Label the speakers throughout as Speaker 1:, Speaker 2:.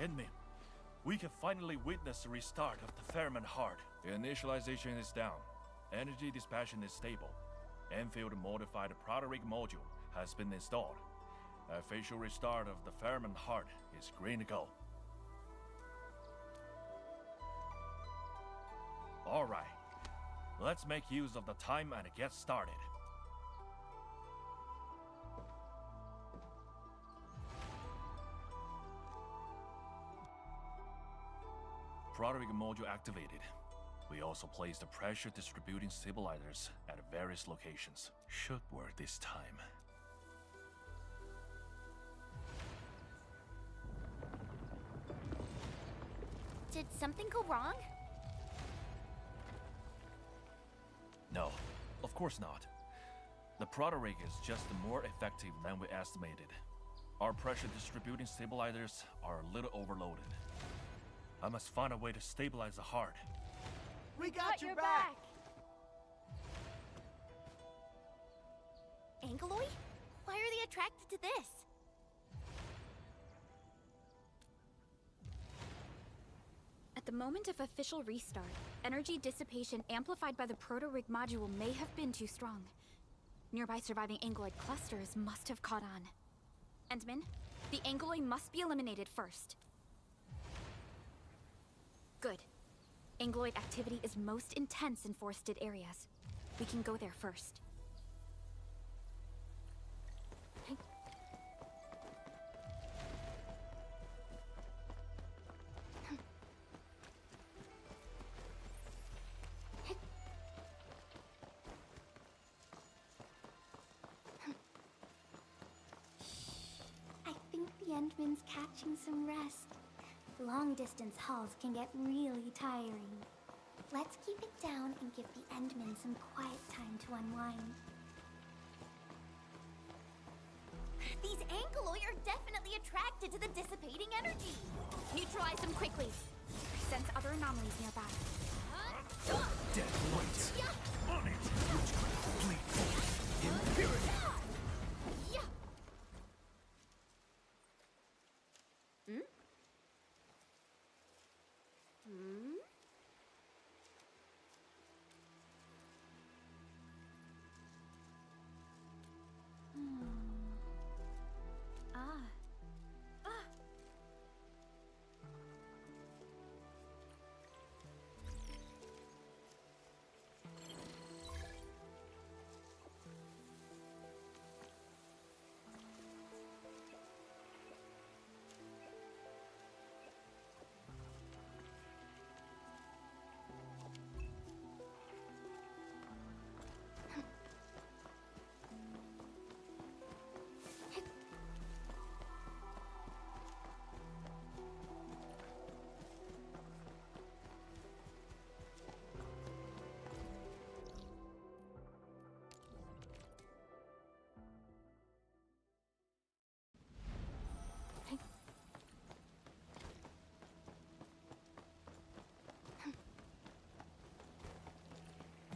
Speaker 1: Enemy, we can finally witness the restart of the Fairman Heart. Initialization is down. Energy dispatching is stable. Enfield modified proto-rig module has been installed. Official restart of the Fairman Heart is green to go. Alright, let's make use of the time and get started. Proto-rig module activated. We also placed the pressure distributing stabilizers at various locations. Should work this time.
Speaker 2: Did something go wrong?
Speaker 1: No, of course not. The proto-rig is just more effective than we estimated. Our pressure distributing stabilizers are a little overloaded. I must find a way to stabilize the heart.
Speaker 3: We got your back!
Speaker 2: Angeloid? Why are they attracted to this? At the moment of official restart, energy dissipation amplified by the proto-rig module may have been too strong. Nearby surviving Angeloid clusters must have caught on. Endman, the Angeloid must be eliminated first. Good. Angeloid activity is most intense in forested areas. We can go there first.
Speaker 4: I think the Endman's catching some rest. Long-distance hauls can get really tiring. Let's keep it down and give the Endman some quiet time to unwind.
Speaker 2: These Angeloid are definitely attracted to the dissipating energy. Neutralize them quickly. Sense other anomalies nearby.
Speaker 1: Dead weight. On it! Witchcraft, bleed forth. Impurity!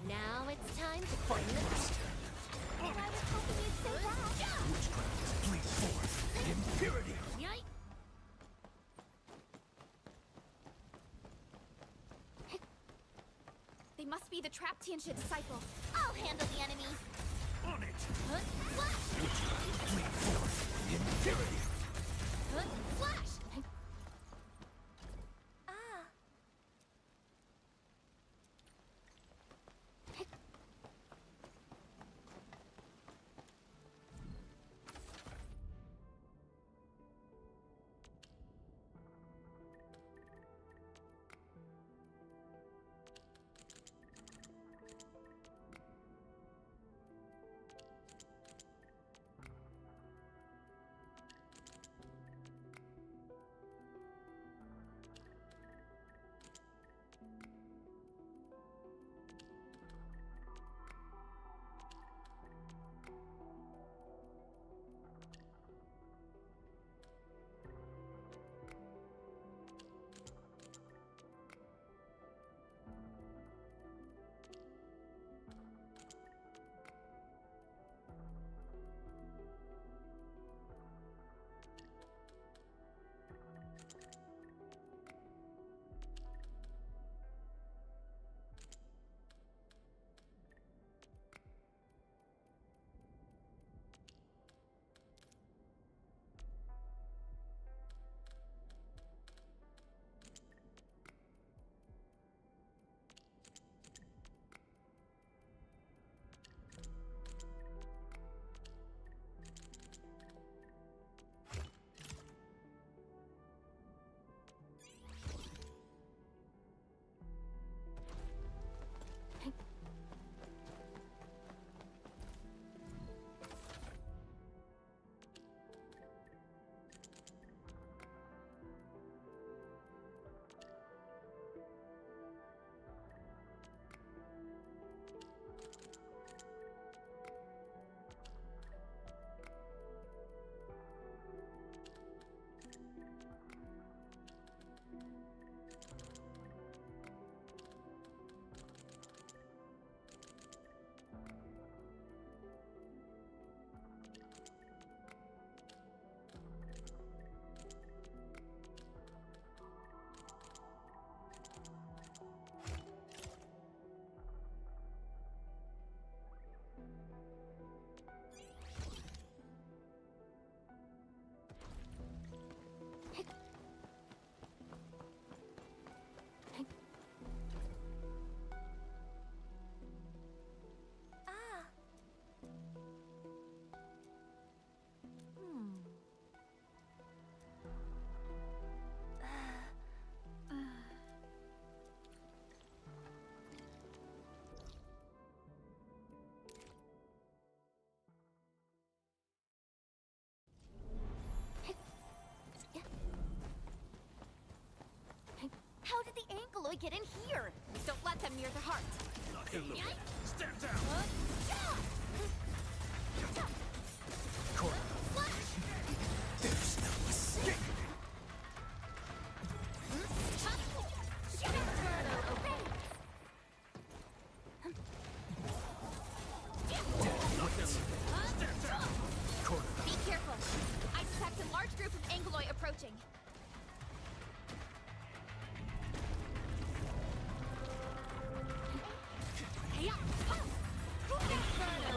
Speaker 2: Now it's time to find the...
Speaker 4: I was hoping you'd say that.
Speaker 1: Witchcraft, bleed forth. Impurity!
Speaker 2: Yike! They must be the Traptianship disciple. I'll handle the enemy.
Speaker 1: On it!
Speaker 2: Flash!
Speaker 1: Witchcraft, bleed forth. Impurity!
Speaker 2: Flash! Get in here! Don't let them near the heart.
Speaker 1: Step down!
Speaker 5: There's no escape.
Speaker 2: Be careful. I detect a large group of Angloi approaching. Hey up! Inferno!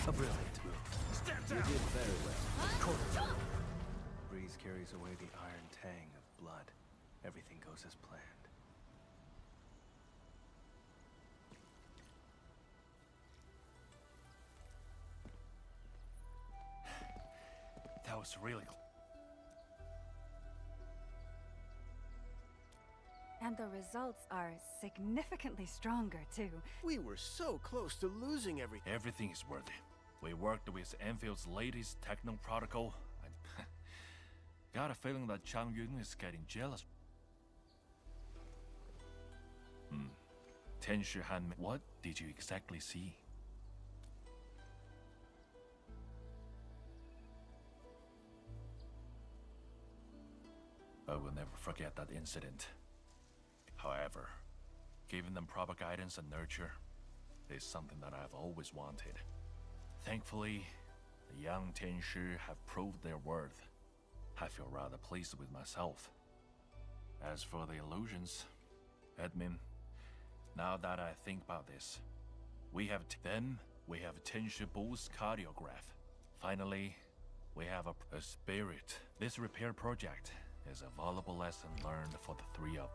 Speaker 5: A brilliant move.
Speaker 1: Step
Speaker 5: You
Speaker 1: down!
Speaker 5: did very well. Breeze carries away the iron tang of blood. Everything goes as planned.
Speaker 1: That was really cool.
Speaker 6: And the results are significantly stronger, too.
Speaker 3: We were so close to losing everything.
Speaker 1: Everything is worth it. We worked with Enfield's latest techno protocol. I got a feeling that Chang Yun is getting jealous. Ten Shihan, what did you exactly see? I will never forget that incident. However, giving them proper guidance and nurture is something that I've always wanted. Thankfully, the young Tianshi have proved their worth. I feel rather pleased with myself. As for the illusions, admin, now that I think about this, we have Tianshi Bull's cardiograph. Finally, we have a spirit. This repair project is a valuable lesson learned for the three of.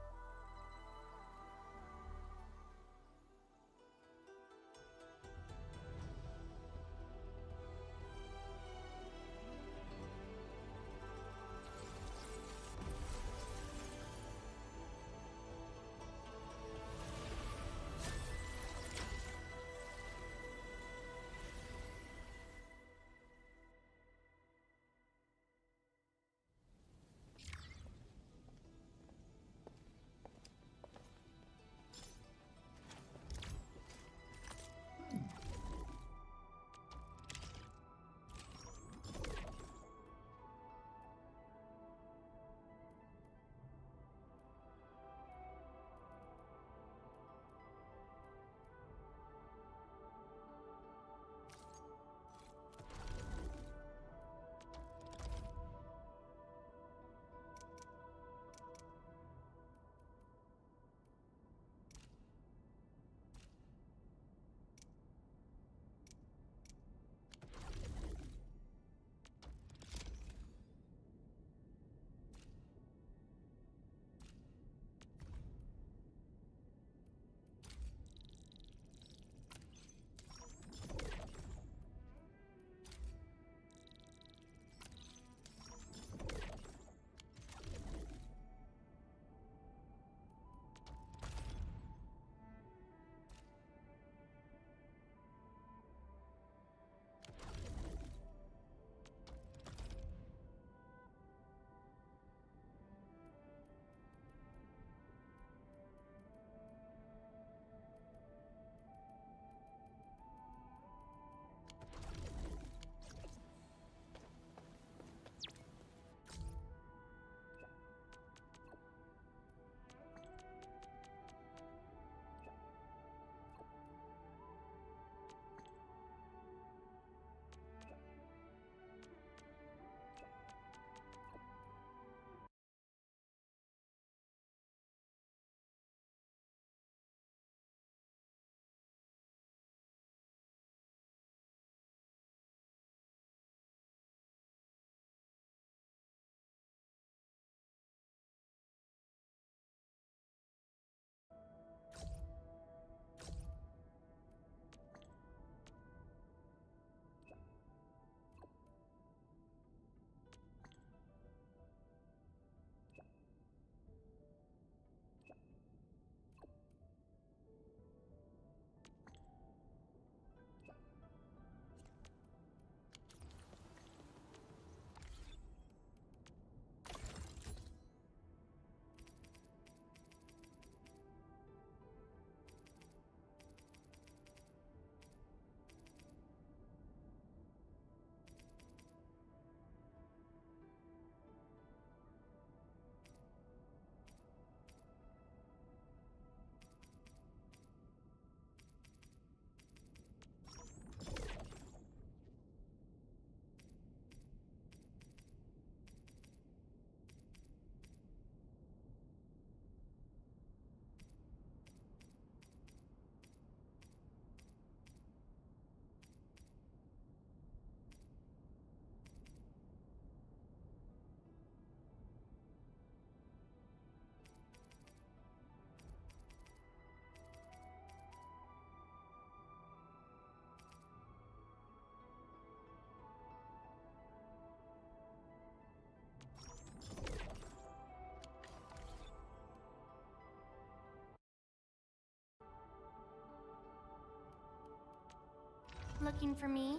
Speaker 4: Looking for me?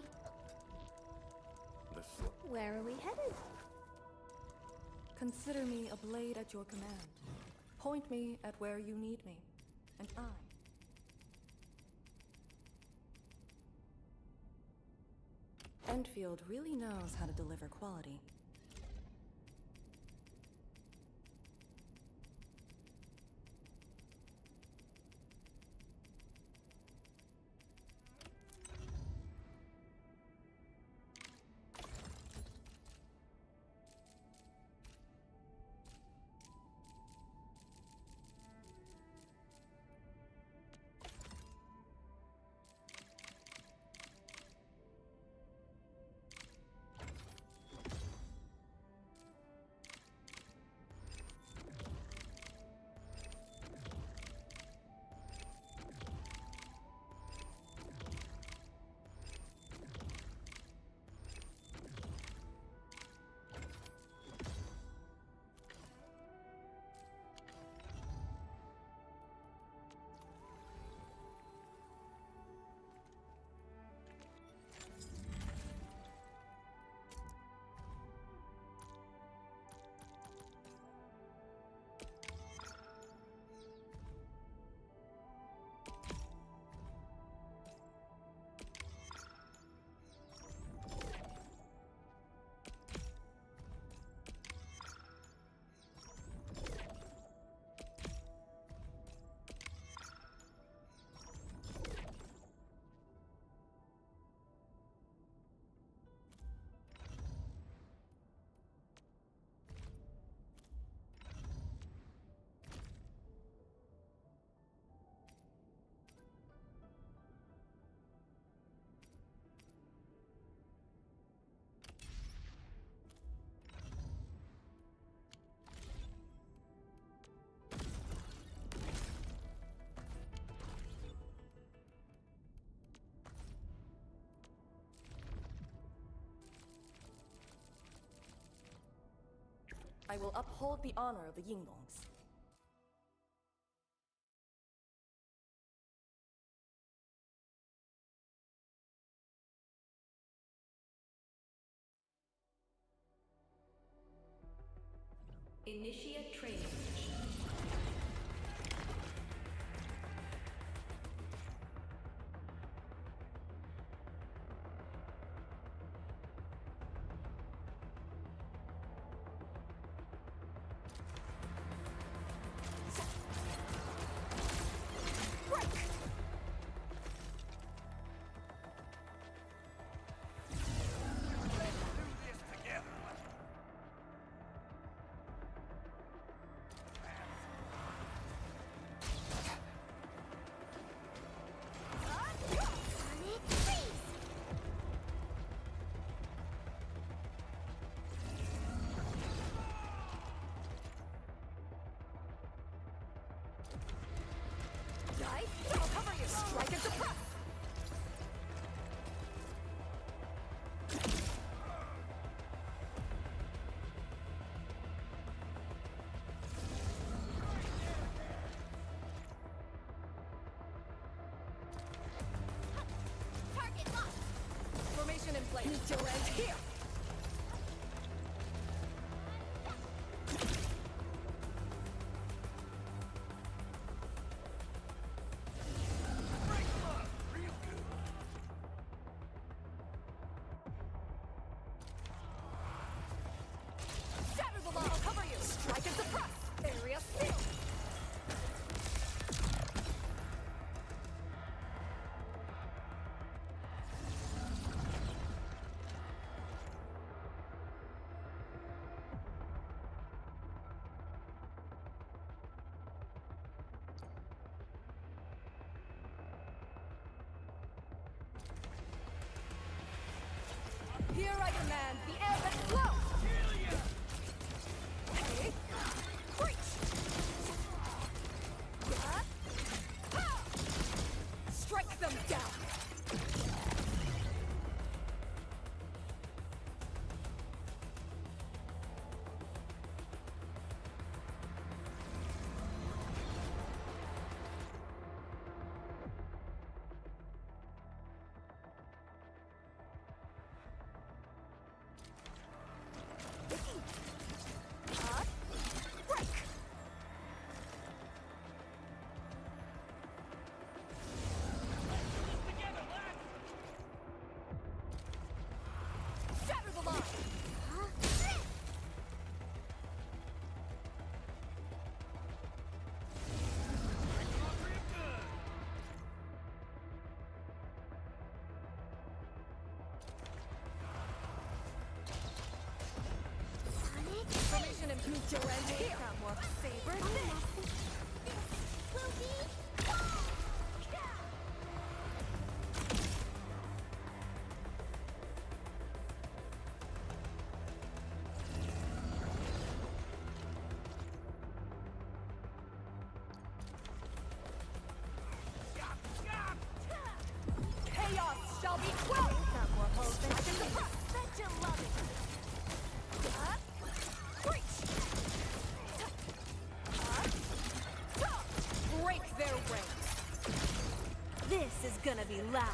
Speaker 7: Where are we headed?
Speaker 8: Consider me a blade at your command. Point me at where you need me, and Enfield really knows how to deliver quality. I will uphold the honor of the Yinglongs.
Speaker 9: Initiate training.
Speaker 8: I'll cover you! Strike and suppress!
Speaker 2: Target locked!
Speaker 8: Formation in place. Need to land here! I'll cover you! Strike and suppress! Area sealed! Here I command the air that flows! Hey! Breach! Ha! Strike them down!
Speaker 6: Meet your end here. Got more saber this.
Speaker 4: Will be
Speaker 6: Chaos shall be quelled. Got more holes than I can suppress. Bet you love it. Breach. Break their ranks. This is gonna be loud.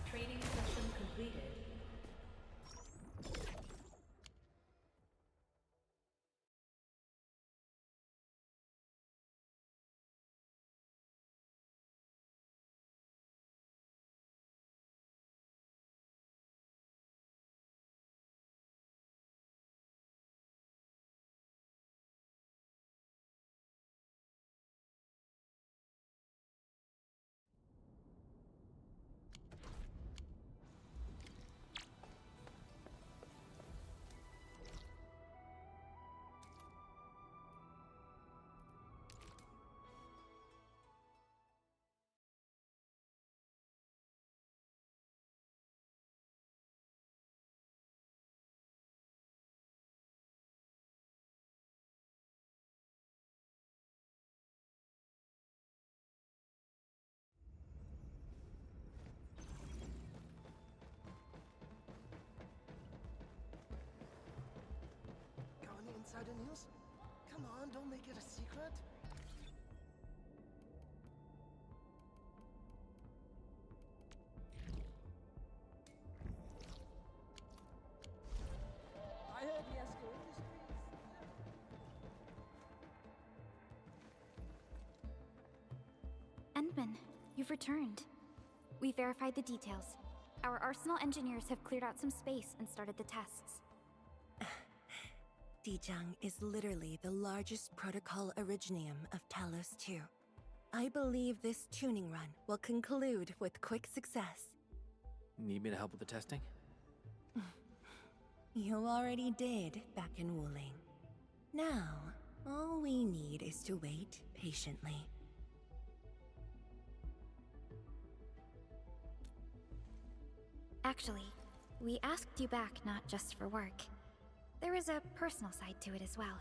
Speaker 7: Training session completed.
Speaker 3: Got any insider news? Come on, don't make it a secret. I heard Yesco Industries.
Speaker 2: Endman, you've returned. We verified the details. Our Arsenal engineers have cleared out some space and started the tests.
Speaker 9: Dijang is literally the largest protocol originium of Talos 2. I believe this tuning run will conclude with quick success.
Speaker 10: Need me to help with the testing?
Speaker 9: You already did back in Wuling. Now, all we need is to wait patiently.
Speaker 2: Actually, we asked you back not just for work. There is a personal side to it as well.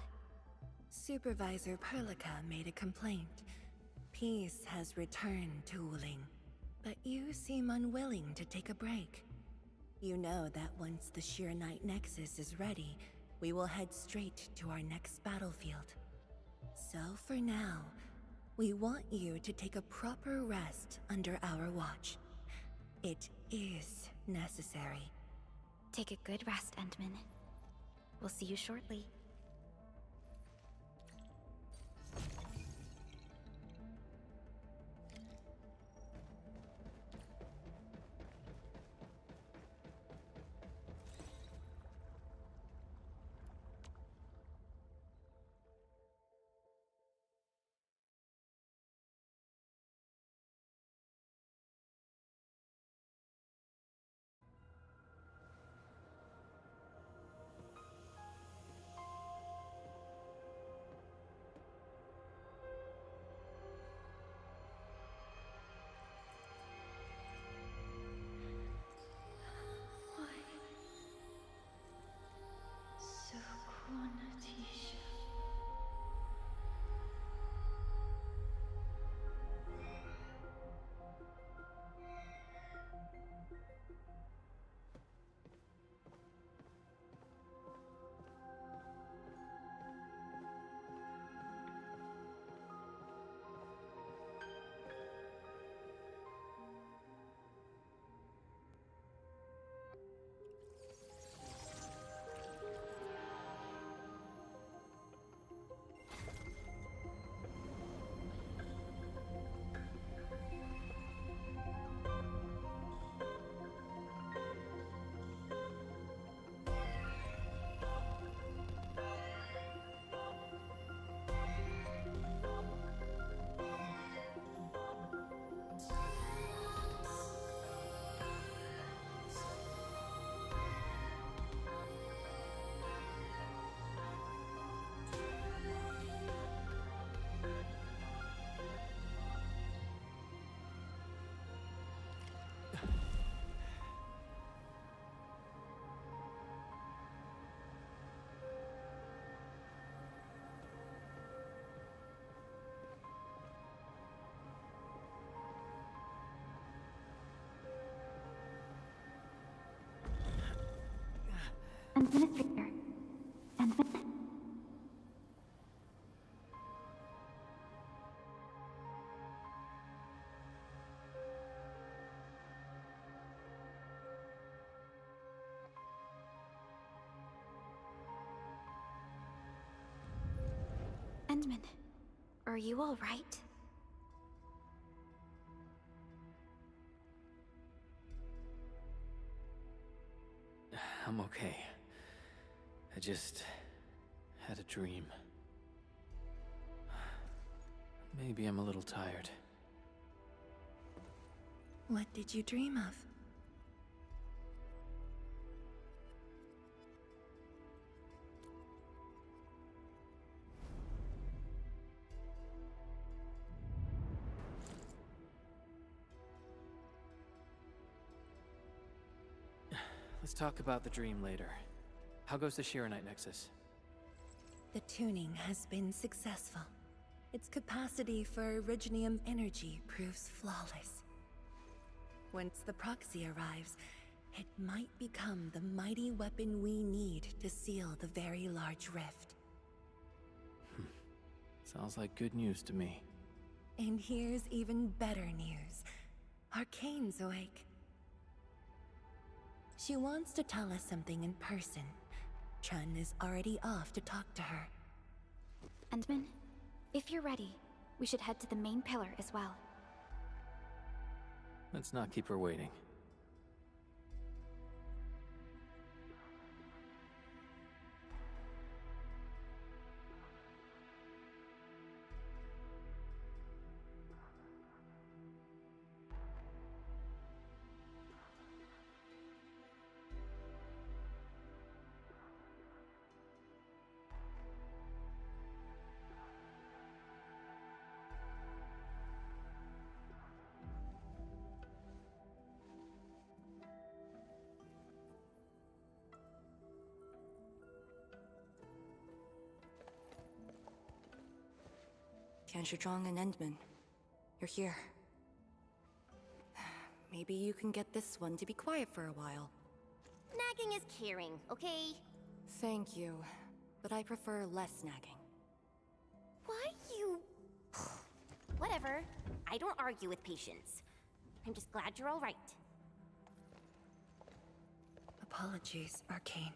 Speaker 9: Supervisor Perlica made a complaint. Peace has returned to Wuling, but you seem unwilling to take a break. You know that once the Sheer Night Nexus is ready, we will head straight to our next battlefield. So for now, we want you to take a proper rest under our watch. It is necessary.
Speaker 2: Take a good rest, Endman. We'll see you shortly.
Speaker 4: Administrator. Endman?
Speaker 2: Endman, are you all right?
Speaker 10: I'm okay. I just had a dream. Maybe I'm a little tired.
Speaker 9: What did you dream of?
Speaker 10: Let's talk about the dream later. How goes the Shiranite Nexus?
Speaker 9: The tuning has been successful. Its capacity for originium energy proves flawless. Once the proxy arrives, it might become the mighty weapon we need to seal the very large rift.
Speaker 10: Sounds like good news to me.
Speaker 9: And here's even better news. Arcane's awake. She wants to tell us something in person. Chun is already off to talk to her.
Speaker 2: Endman, if you're ready, we should head to the main pillar as well.
Speaker 10: Let's not keep her waiting.
Speaker 8: Zhang and Endman, you're here. Maybe you can get this one to be quiet for a while.
Speaker 6: Nagging is caring, okay?
Speaker 8: Thank you, but I prefer less nagging.
Speaker 6: Why you... Whatever. I don't argue with patience. I'm just glad you're all right.
Speaker 9: Apologies, Arcane.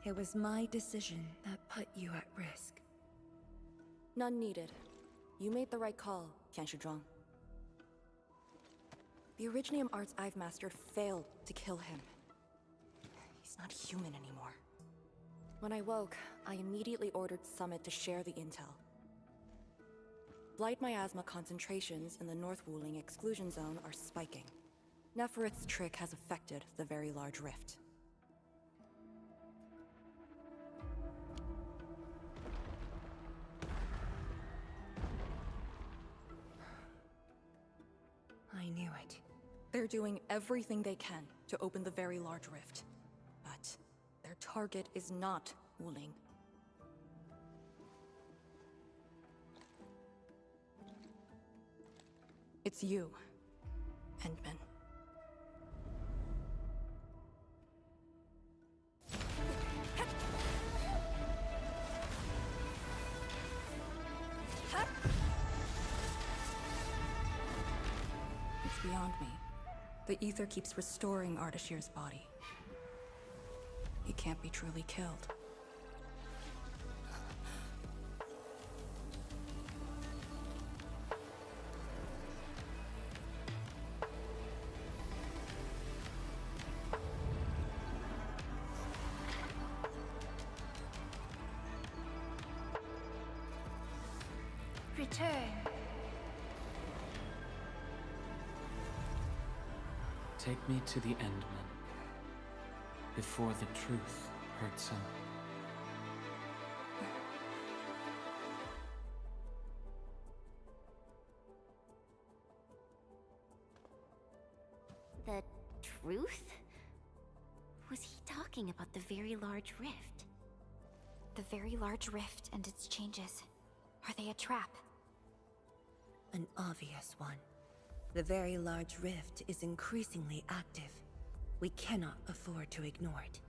Speaker 9: It was my decision that put you at risk.
Speaker 8: None needed. You made the right call, Zhang. The Originium arts I've mastered failed to kill him. He's not human anymore. When I woke, I immediately ordered Summit to share the intel. Blight miasma concentrations in the North Wuling exclusion zone are spiking. Neferith's trick has affected the Very Large Rift.
Speaker 9: I knew it.
Speaker 8: They're doing everything they can to open the Very Large Rift. But their target is not Wuling. It's you, Endman. It's beyond me. The ether keeps restoring Ardashir's body. He can't be truly killed.
Speaker 6: Return.
Speaker 11: Take me to the Endman, before the truth hurts him.
Speaker 6: The truth? Was he talking about the Very Large Rift?
Speaker 2: The Very Large Rift and its changes. Are they a trap?
Speaker 9: An obvious one. The Very Large Rift is increasingly active. We cannot afford to ignore it.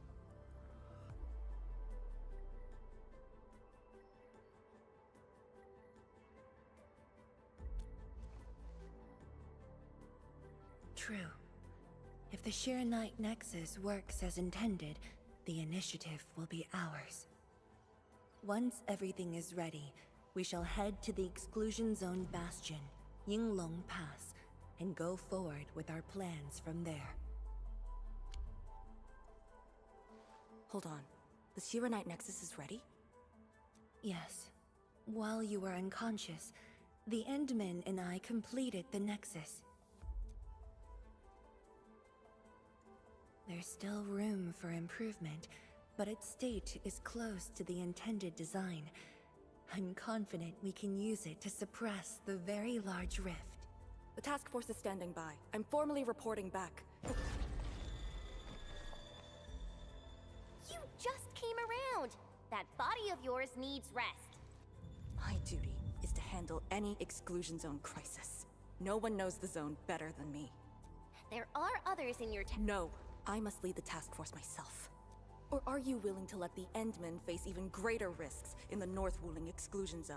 Speaker 9: true. If the Shiranite Nexus works as intended, the initiative will be ours. Once everything is ready, we shall head to the Exclusion Zone Bastion, Yinglong Pass, and go forward with our plans from there.
Speaker 8: Hold on. The Shiranite Nexus is ready?
Speaker 9: Yes. While you were unconscious, the Endman and I completed the Nexus. There's still room for improvement, but its state is close to the intended design. I'm confident we can use it to suppress the very large rift.
Speaker 8: The task force is standing by. I'm formally reporting back.
Speaker 6: You just came around! That body of yours needs rest.
Speaker 8: My duty is to handle any exclusion zone crisis. No one knows the zone better than me.
Speaker 6: There are others in your
Speaker 8: No, I must lead the task force myself. Or are you willing to let the Endmen face even greater risks in the North Wuling exclusion zone?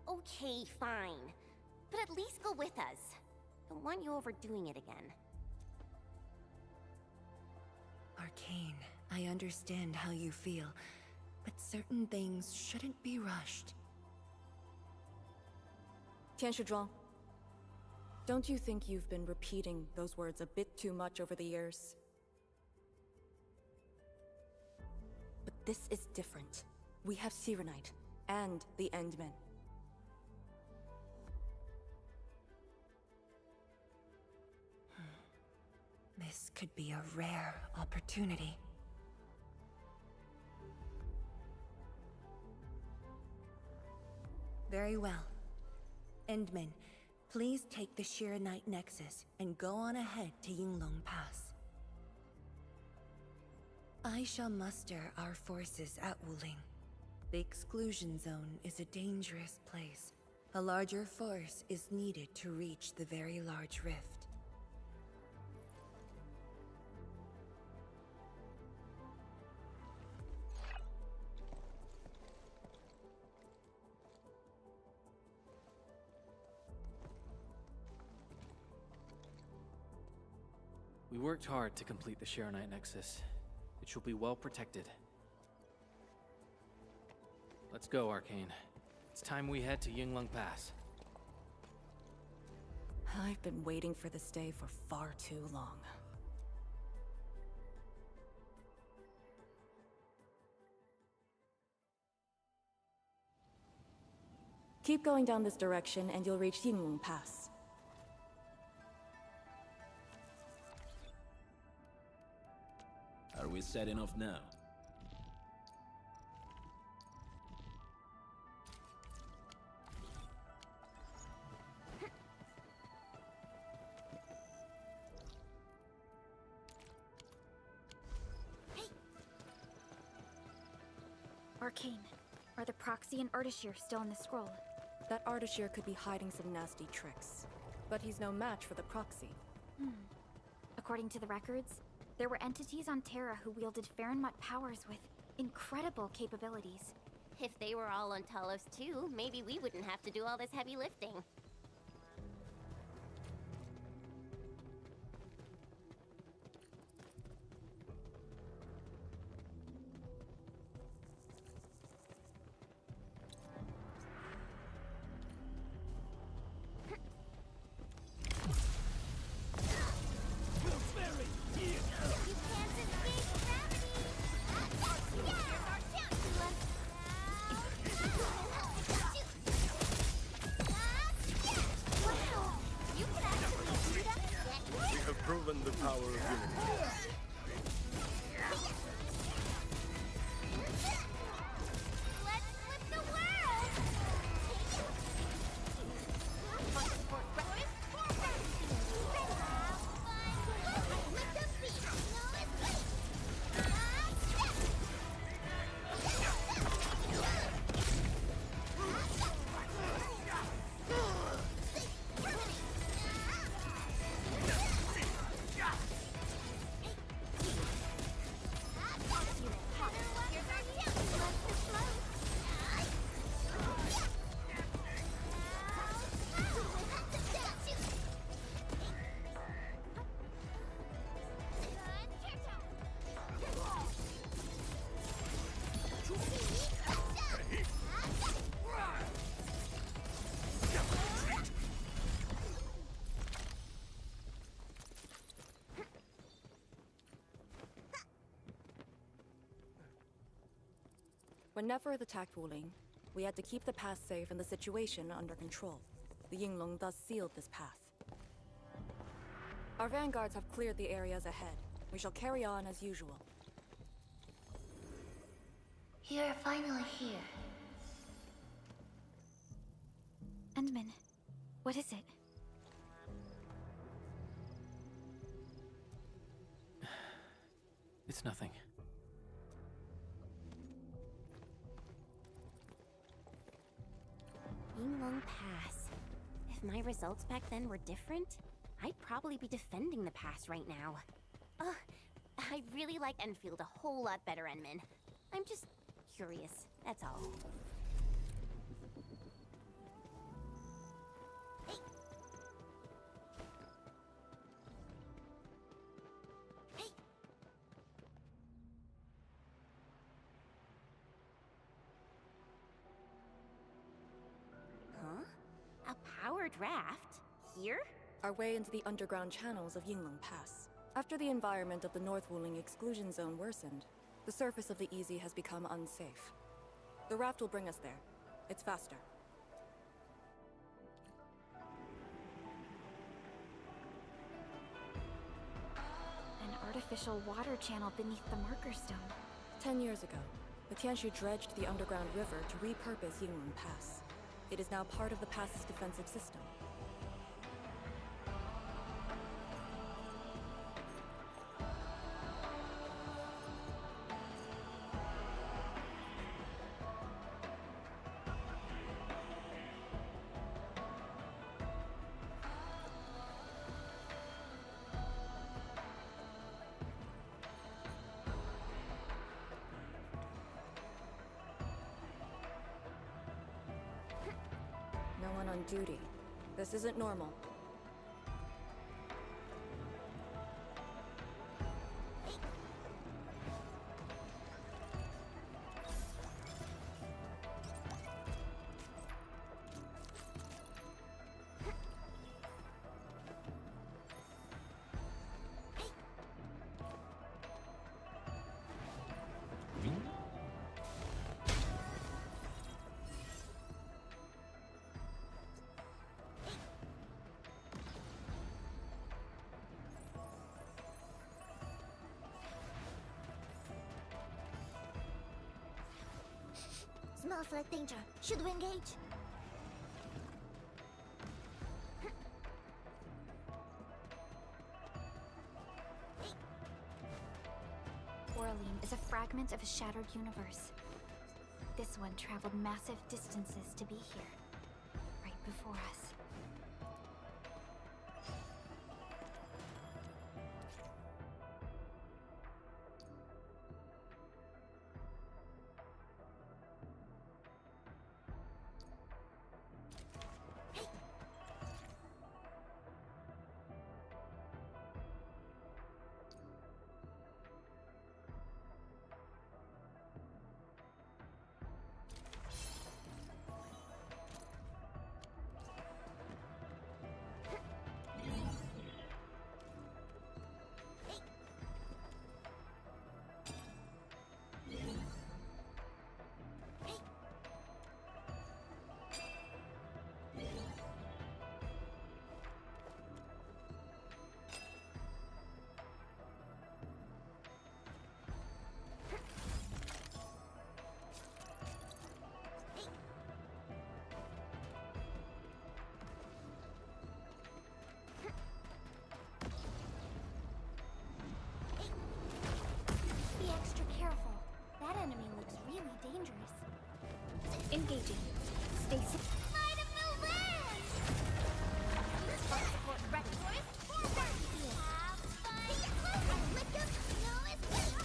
Speaker 6: Okay, fine. But at least go with us. Don't want you overdoing it again.
Speaker 9: Arcane, I understand how you feel, but certain things shouldn't be rushed.
Speaker 8: Tianshizhuang, don't you think you've been repeating those words a bit too much over the years? But this is different. We have Sirenite and the Endmen.
Speaker 9: This could be a rare opportunity. Very well. Endman, please take the Shiranite Nexus and go on ahead to Yinglong Pass. I shall muster our forces at Wuling. The exclusion zone is a dangerous place. A larger force is needed to reach the very large rift.
Speaker 10: We worked hard to complete the Shiranite Nexus. It shall be well protected. Let's go, Arcane. It's time we head to Yinglong Pass.
Speaker 8: I've been waiting for this day for far too long. Keep going down this direction and you'll reach Yinglong Pass.
Speaker 12: Are we setting off now?
Speaker 2: Arcane, are the Proxy and Ardashir still in the scroll?
Speaker 8: That Ardashir could be hiding some nasty tricks, but he's no match for the Proxy.
Speaker 2: According to the records, there were entities on Terra who wielded Farenmut powers with incredible capabilities.
Speaker 6: If they were all on Talos too, maybe we wouldn't have to do all this heavy lifting.
Speaker 12: Proven the power of unity.
Speaker 6: Let's flip the world!
Speaker 8: When Neferth attacked Wuling, we had to keep the pass safe and the situation under control. The Yinglong thus sealed this path. Our vanguards have cleared the areas ahead. We shall carry on as usual.
Speaker 4: You're finally here.
Speaker 2: Endman, what is it?
Speaker 10: It's nothing.
Speaker 6: Yinglong Pass. If my results back then were different, I'd probably be defending the pass right now. Ugh, I really like Enfield a whole lot better, Enman. I'm just curious, that's all. Hey. Hey. Huh? A powered raft? Here?
Speaker 8: Our way into the underground channels of Yinglong Pass. After the environment of the North Wuling exclusion zone worsened, the surface of the Easy has become unsafe. The raft will bring us there. It's faster.
Speaker 2: An artificial water channel beneath the marker stone.
Speaker 8: 10 years ago, the Tianshu dredged the underground river to repurpose Yinglong Pass. It is now part of the pass's defensive system. No one on duty. This isn't normal.
Speaker 4: Smells like danger. Should we engage?
Speaker 2: Orlean is a fragment of a shattered universe. This one traveled massive distances to be here, right before us. Engaging. Stay safe.
Speaker 4: Might have no land!
Speaker 2: Support ready.
Speaker 4: Have fun! Lick 'em, no escape!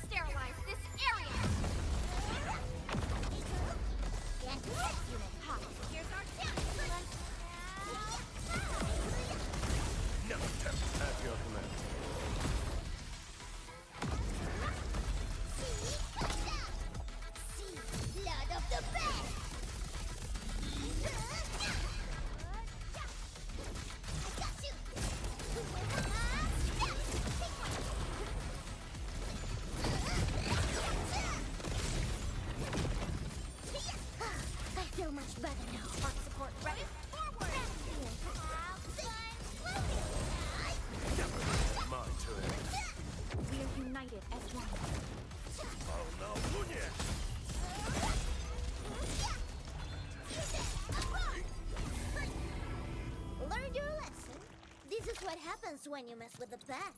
Speaker 2: Sterilize this area!
Speaker 4: Get this unit pop! Here's our chance!
Speaker 12: At your command.
Speaker 4: See, blood of the best! feel much better now.
Speaker 6: Arc support ready.
Speaker 4: Forward!
Speaker 12: My turn.
Speaker 2: We are united as one.
Speaker 12: Oh no, Lunia!
Speaker 4: Learned your lesson. This is what happens when you mess with the pack.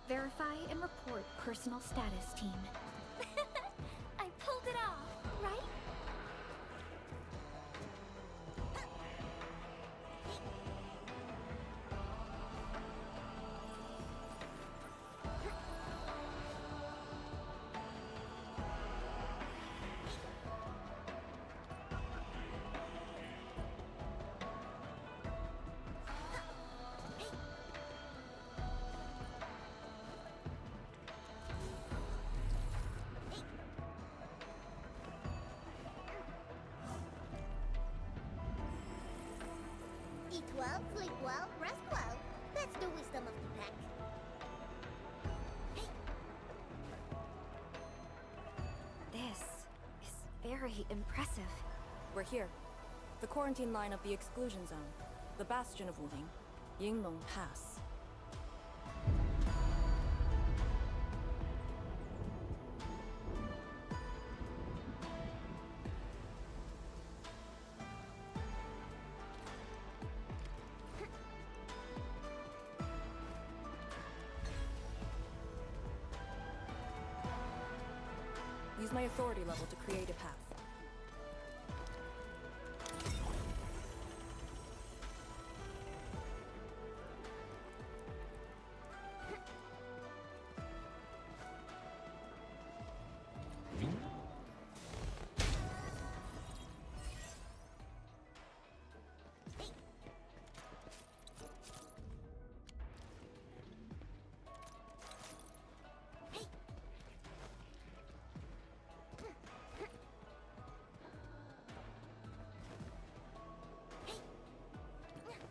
Speaker 2: Verify and report personal status, team.
Speaker 4: I pulled it off, right? Eat well, sleep well, rest well. That's the wisdom of the pack.
Speaker 2: This is very impressive.
Speaker 8: We're here. The quarantine line of the exclusion zone. The bastion of Wuling. Yinglong Pass. Use my authority level to create a path.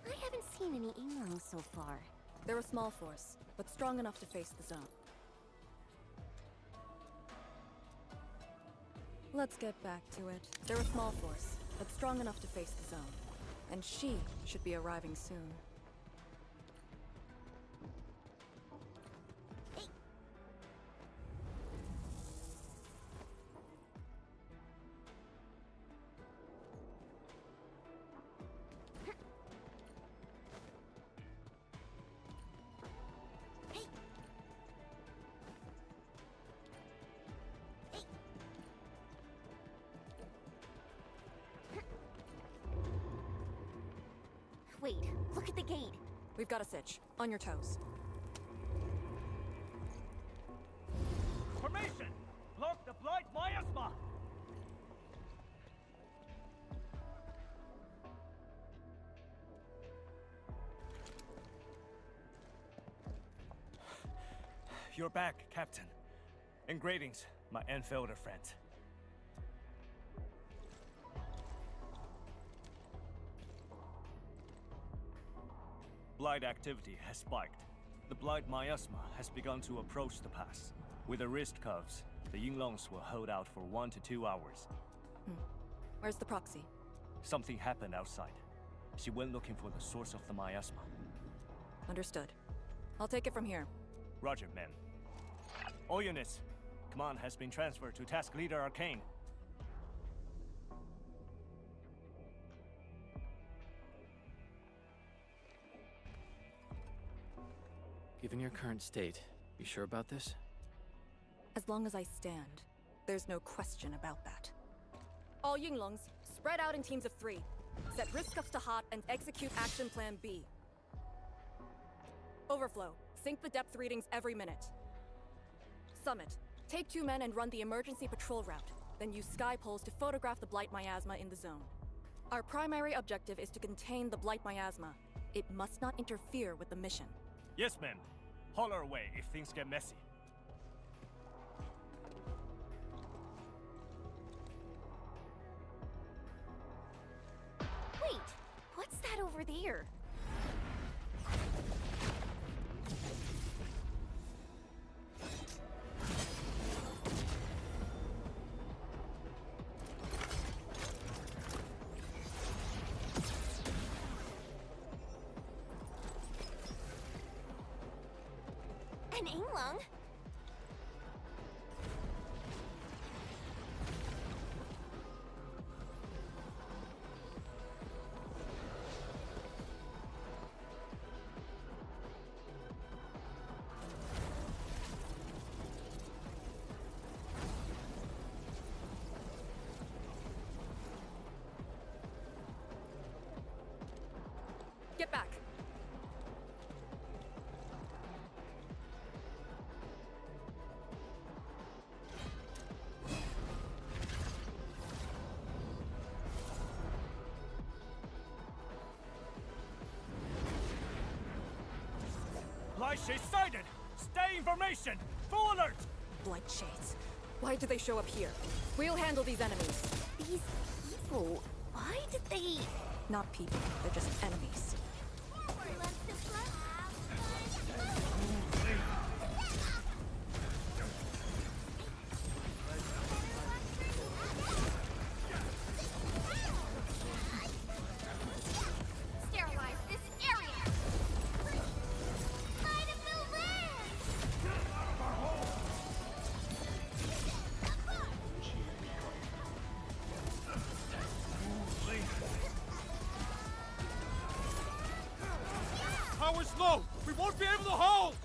Speaker 6: I haven't seen any Yinglongs so far.
Speaker 8: They're a small force, but strong enough to face the zone. Let's get back to it. They're a small force, but strong enough to face the zone. And she should be arriving soon.
Speaker 6: Wait, look at the gate.
Speaker 8: We've got a sitch. On your toes.
Speaker 13: Formation! Block the blight miasma! You're back, Captain. And greetings, my Enfielder friend. Blight activity has spiked. The blight miasma has begun to approach the pass. With the wrist cuffs, the Yinglongs will hold out for 1 to 2 hours.
Speaker 8: Where's the proxy?
Speaker 13: Something happened outside. She went looking for the source of the miasma.
Speaker 8: Understood. I'll take it from here.
Speaker 13: Roger, men. All units, command has been transferred to Task Leader Arcane.
Speaker 10: Given your current state, you sure about this?
Speaker 8: As long as I stand, there's no question about that. All Yinglongs, spread out in teams of 3. Set wrist cuffs to hot and execute action plan B. Overflow, sync the depth readings every minute. Summit, take 2 men and run the emergency patrol route. Then use sky poles to photograph the blight miasma in the zone. Our primary objective is to contain the blight miasma. It must not interfere with the mission.
Speaker 13: Yes, men. Holler away if things get messy.
Speaker 6: Wait, what's that over there? An Yinglong?
Speaker 8: Get back!
Speaker 13: Blight Shade sighted! Stay in formation! Full alert!
Speaker 8: Blight Shades. Why do they show up here? We'll handle these enemies.
Speaker 6: These people, why did they...
Speaker 8: Not people, they're just enemies.
Speaker 2: Sterilize this area! Light of the land!
Speaker 12: Power's low! We won't be able to hold!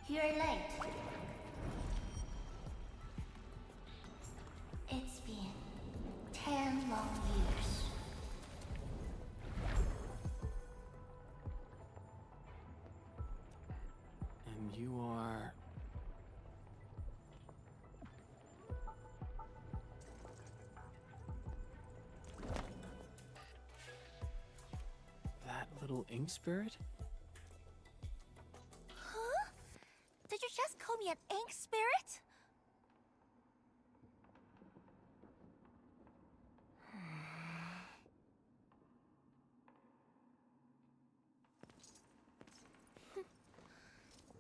Speaker 4: You're late. It's been 10 long years.
Speaker 10: And you are... that little ink spirit?
Speaker 6: Huh? Did you just call me an ink spirit?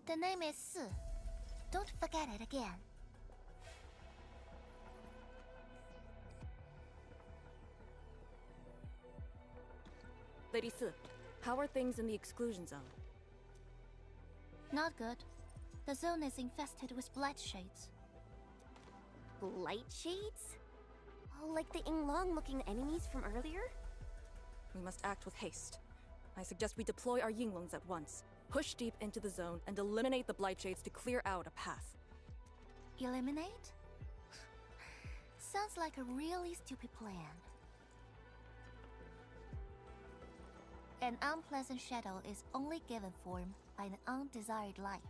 Speaker 6: The name is Su. Don't forget it again.
Speaker 8: Lady Su, how are things in the exclusion zone?
Speaker 6: Not good. The zone is infested with blight shades. Blight shades? Oh, like the Yinglong-looking enemies from earlier?
Speaker 8: We must act with haste. I suggest we deploy our Yinglongs at once. Push deep into the zone and eliminate the blight shades to clear out a path.
Speaker 6: Eliminate? Sounds like a really stupid plan. An unpleasant shadow is only given form by an undesired light.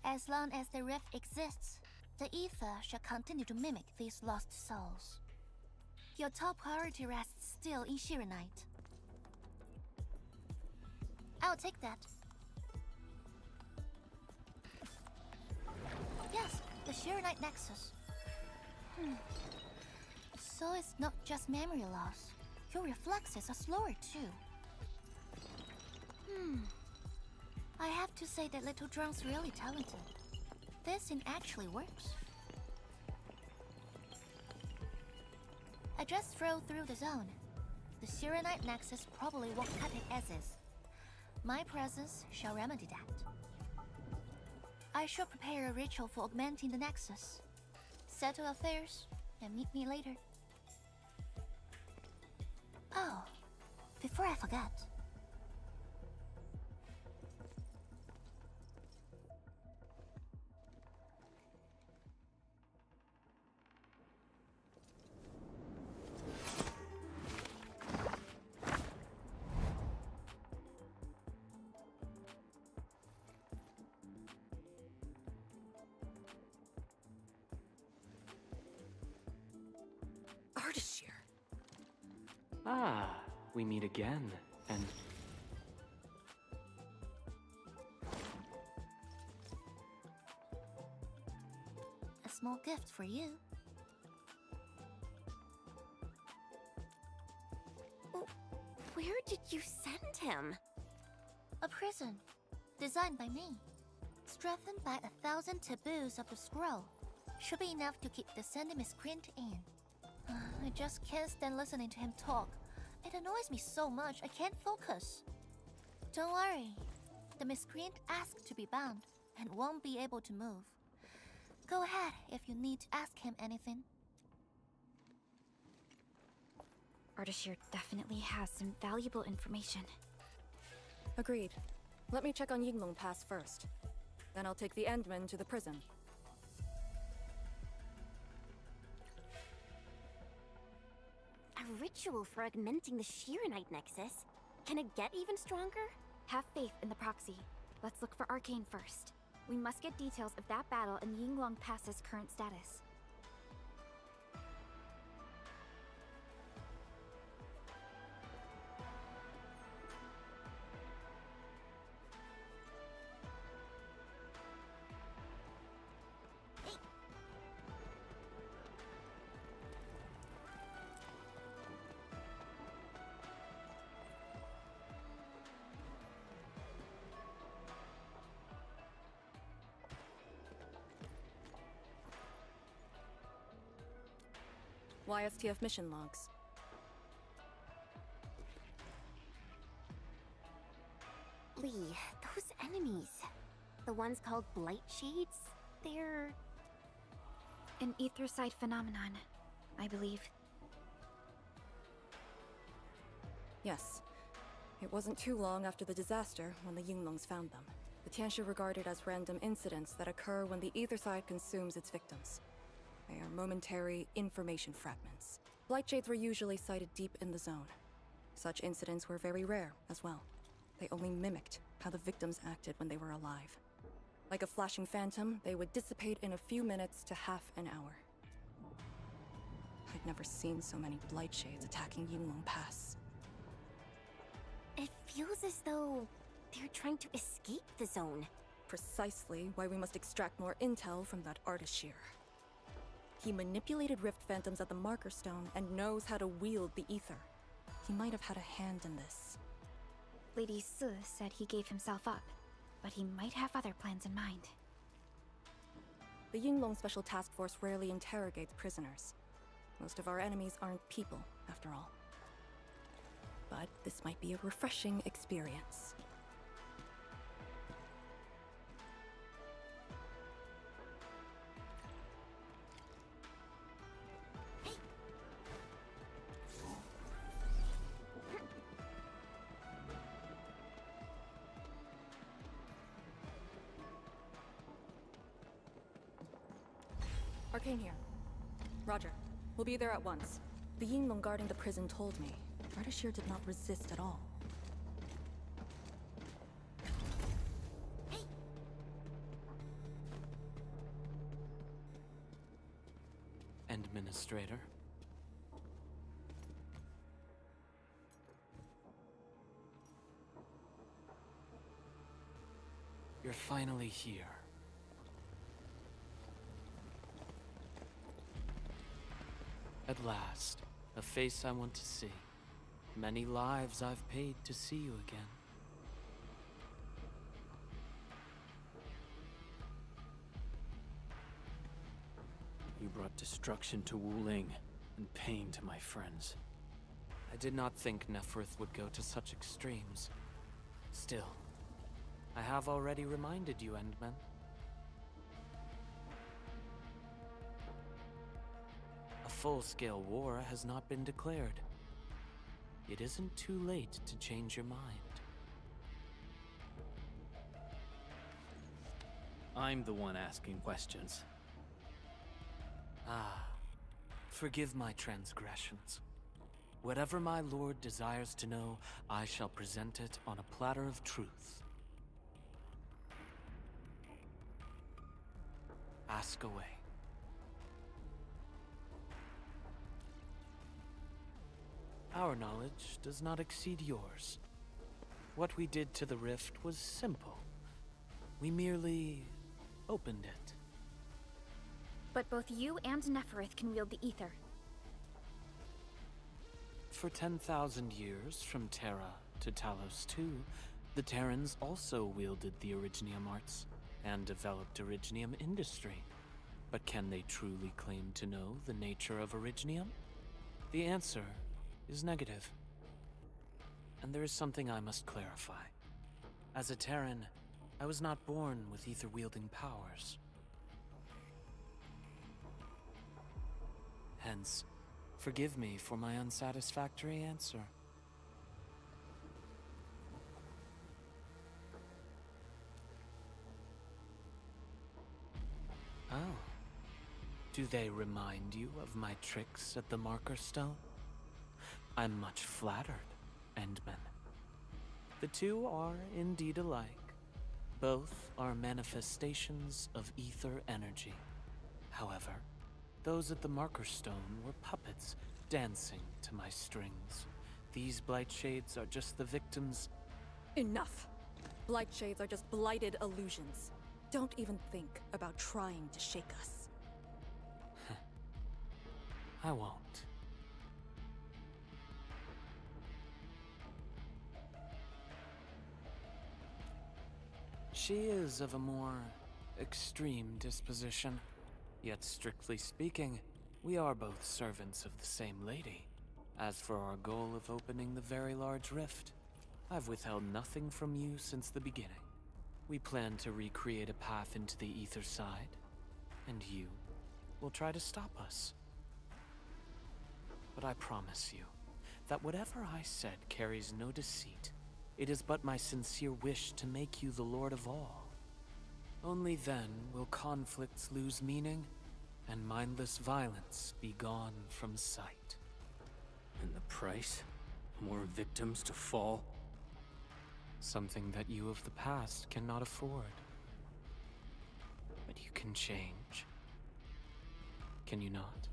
Speaker 6: As long as the rift exists, the ether shall continue to mimic these lost souls. Your top priority rests still in Shiranite. I'll take that. Yes, the Shiranite Nexus. So it's not just memory loss. Your reflexes are slower too. I have to say that little drone's really talented. This thing actually works. I just throw through the zone. The Shiranite Nexus probably won't cut it as is. My presence shall remedy that.
Speaker 14: I shall prepare a ritual for augmenting the Nexus. Settle affairs and meet me later. Oh, before I forget.
Speaker 8: Ardashir.
Speaker 11: Ah, we meet again, and...
Speaker 14: A small gift for you.
Speaker 6: Where did you send him?
Speaker 14: A prison, designed by me. Strengthened by 1,000 taboos of the scroll. Should be enough to keep the sending miscreant in. I just can't stand listening to him talk. It annoys me so much I can't focus. Don't worry. The miscreant asked to be bound and won't be able to move. Go ahead if you need to ask him anything.
Speaker 2: Ardashir definitely has some valuable information.
Speaker 8: Agreed. Let me check on Yinglong Pass first. Then I'll take the Endman to the prison.
Speaker 6: A ritual for augmenting the Shirenite Nexus? Can it get even stronger?
Speaker 2: Have faith in the proxy. Let's look for Arcane first. We must get details of that battle and Yinglong Pass's current status.
Speaker 8: YSTF mission logs.
Speaker 6: Lee, those enemies. The ones called Blight Shades? They're...
Speaker 2: An etherside phenomenon, I believe.
Speaker 8: Yes. It wasn't too long after the disaster when the Yinglongs found them. The Tianshi regarded as random incidents that occur when the etherside consumes its victims. They are momentary information fragments. Blightshades were usually sighted deep in the zone. Such incidents were very rare as well. They only mimicked how the victims acted when they were alive. Like a flashing phantom, they would dissipate in a few minutes to half an hour. I'd never seen so many Blightshades attacking Yinglong Pass.
Speaker 6: It feels as though they're trying to escape the zone.
Speaker 8: Precisely why we must extract more intel from that Ardashir. He manipulated Rift Phantoms at the Marker Stone and knows how to wield the ether. He might have had a hand in this.
Speaker 2: Lady Su said he gave himself up, but he might have other plans in mind.
Speaker 8: The Yinglong Special Task Force rarely interrogates prisoners. Most of our enemies aren't people, after all. But this might be a refreshing experience. Arcane here. Roger. We'll be there at once. The Yinglong guarding the prison told me. Ardashir did not resist at all.
Speaker 11: Administrator. You're finally here. At last, a face I want to see. Many lives I've paid to see you again. You brought destruction to Wuling and pain to my friends. I did not think Neferth would go to such extremes. Still, I have already reminded you, Endman. full-scale war has not been declared. It isn't too late to change your mind.
Speaker 10: I'm the one asking questions.
Speaker 11: Ah, forgive my transgressions. Whatever my lord desires to know, I shall present it on a platter of truth. Ask away. Our knowledge does not exceed yours. What we did to the rift was simple. We merely opened it.
Speaker 2: But both you and Neferith can wield the ether.
Speaker 11: For 10,000 years, from Terra to Talos II, the Terrans also wielded the Originium arts and developed Originium industry. But can they truly claim to know the nature of Originium? The answer is negative. And there is something I must clarify. As a Terran, I was not born with ether-wielding powers. Hence, forgive me for my unsatisfactory answer. Oh. Do they remind you of my tricks at the Marker Stone? I'm much flattered, Endman. The two are indeed alike. Both are manifestations of ether energy. However, those at the Marker Stone were puppets dancing to my strings. These blight shades are just the victims.
Speaker 8: Enough! Blight shades are just blighted illusions. Don't even think about trying to shake us.
Speaker 11: I won't. She is of a more extreme disposition. Yet strictly speaking, we are both servants of the same lady. As for our goal of opening the very large rift, I've withheld nothing from you since the beginning. We plan to recreate a path into the ether side, and you will try to stop us. But I promise you that whatever I said carries no deceit. It is but my sincere wish to make you the Lord of all. Only then will conflicts lose meaning, and mindless violence be gone from sight.
Speaker 10: And the price? More victims to fall?
Speaker 11: Something that you of the past cannot afford. But you can change. Can you not?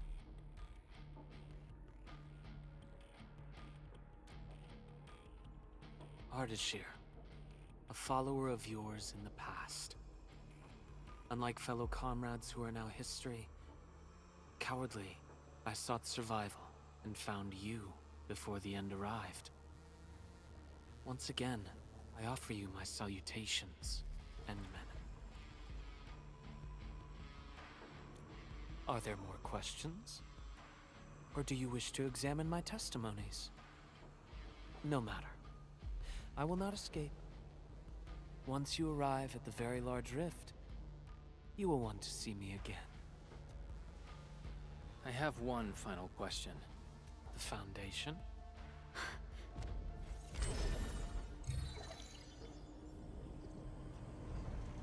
Speaker 11: Ardashir, a follower of yours in the past. Unlike fellow comrades who are now history, cowardly, I sought survival and found you before the end arrived. Once again, I offer you my salutations, Endmen. Are there more questions? Or do you wish to examine my testimonies? No matter. I will not escape. Once you arrive at the very large rift, you will want to see me again.
Speaker 10: I have one final question.
Speaker 11: The Foundation?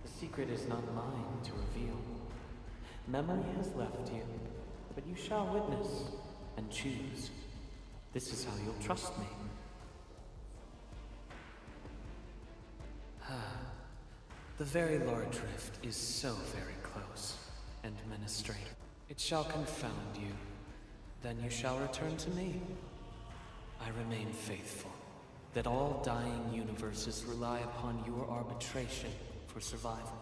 Speaker 11: The secret is not mine to reveal. Memory has left you, but you shall witness and choose. This is how you'll trust me. The very large rift is so very close, Administrator. It shall confound you. Then you shall return to me. I remain faithful, that all dying universes rely upon your arbitration for survival.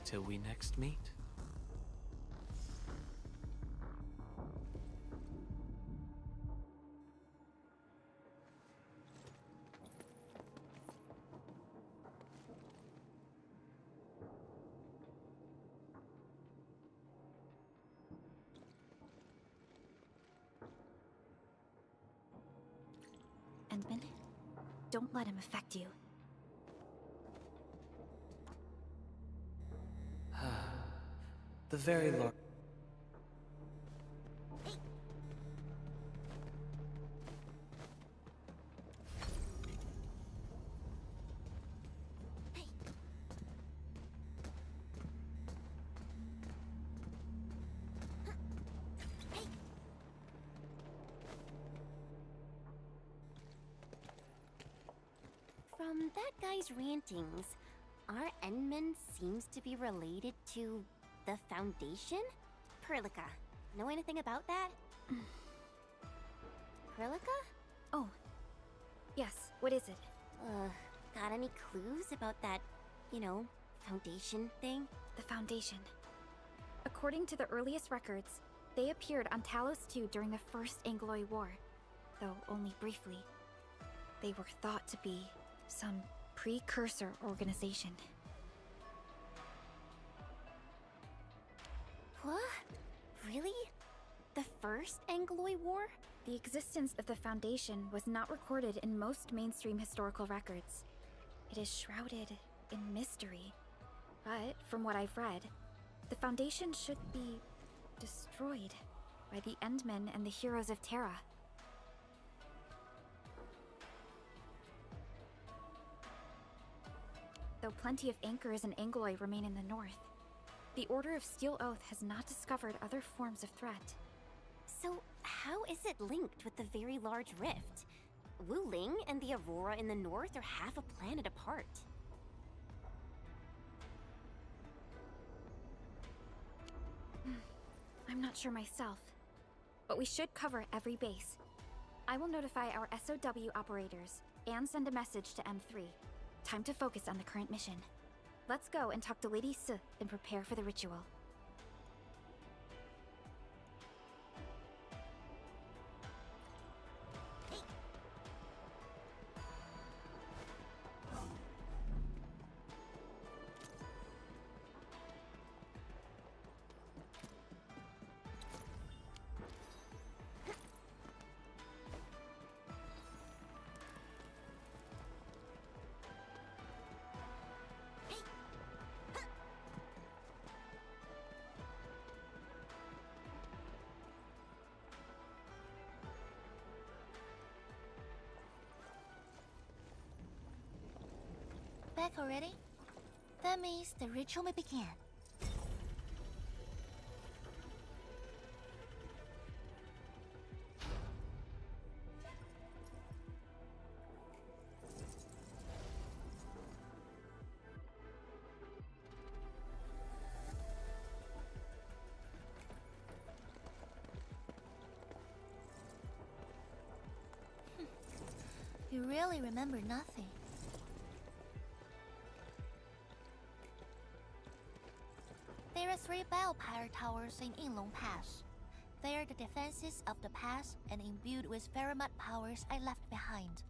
Speaker 11: Till we next meet.
Speaker 2: Endman. Don't let him affect you.
Speaker 11: The very large.
Speaker 6: From that guy's rantings, our Endman seems to be related to the Foundation? Perlica, know anything about that? Perlica?
Speaker 2: Oh. Yes, what is it?
Speaker 6: Got any clues about that, Foundation thing?
Speaker 2: The Foundation. According to the earliest records, they appeared on Talos II during the First Angloid War, though only briefly. They were thought to be some precursor organization.
Speaker 6: What? Really? The First Angloid War?
Speaker 2: The existence of the Foundation was not recorded in most mainstream historical records. It is shrouded in mystery. But, from what I've read, the Foundation should be destroyed by the Endmen and the heroes of Terra. Though plenty of anchors and Angloid remain in the north, the Order of Steel Oath has not discovered other forms of threat.
Speaker 6: So, how is it linked with the Very Large Rift? Wu Ling and the Aurora in the north are half a planet apart.
Speaker 2: I'm not sure myself, but we should cover every base. I will notify our SOW operators and send a message to M3. Time to focus on the current mission. Let's go and talk to Lady Si and prepare for the ritual.
Speaker 14: Back already? That means the ritual may begin. You really remember nothing. There are 3 biopower towers in Yinglong Pass. They are the defenses of the pass and imbued with Pheromat powers I left behind.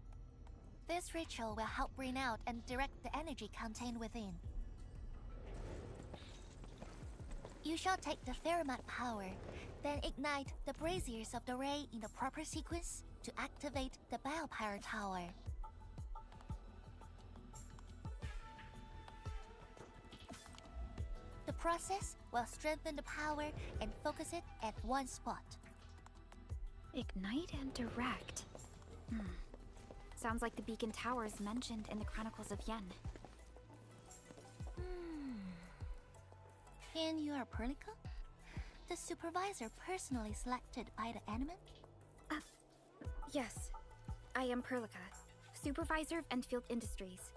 Speaker 14: This ritual will help bring out and direct the energy contained within. You shall take the Pheromat power, then ignite the braziers of the ray in the proper sequence to activate the biopower tower. The process will strengthen the power and focus it at one spot.
Speaker 2: Ignite and direct. Sounds like the beacon towers mentioned in the Chronicles of Yen.
Speaker 14: And you are Perlica? The supervisor personally selected by the Endman?
Speaker 2: Yes. I am Perlica, supervisor of Enfield Industries.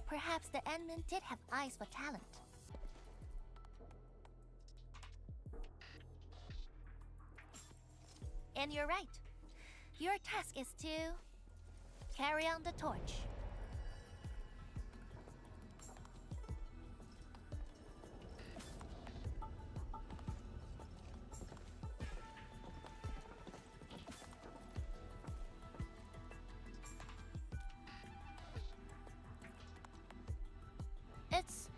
Speaker 14: Perhaps the Endman did have eyes for talent. And you're right. Your task is to carry on the torch. It's,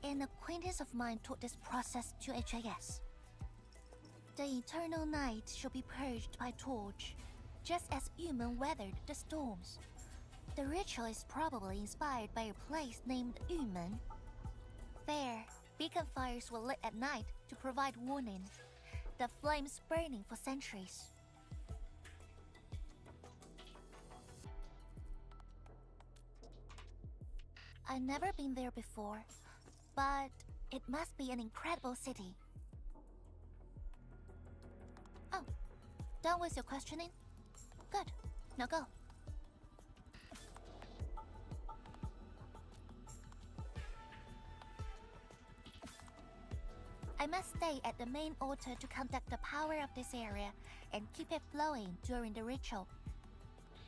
Speaker 14: an acquaintance of mine taught this process to HIS. The eternal night shall be purged by torch, just as Yumen weathered the storms. The ritual is probably inspired by a place named Yumen. There, beacon fires were lit at night to provide warning, the flames burning for centuries. I've never been there before, but it must be an incredible city. Oh, done with your questioning? Good. Now go. I must stay at the main altar to conduct the power of this area and keep it flowing during the ritual.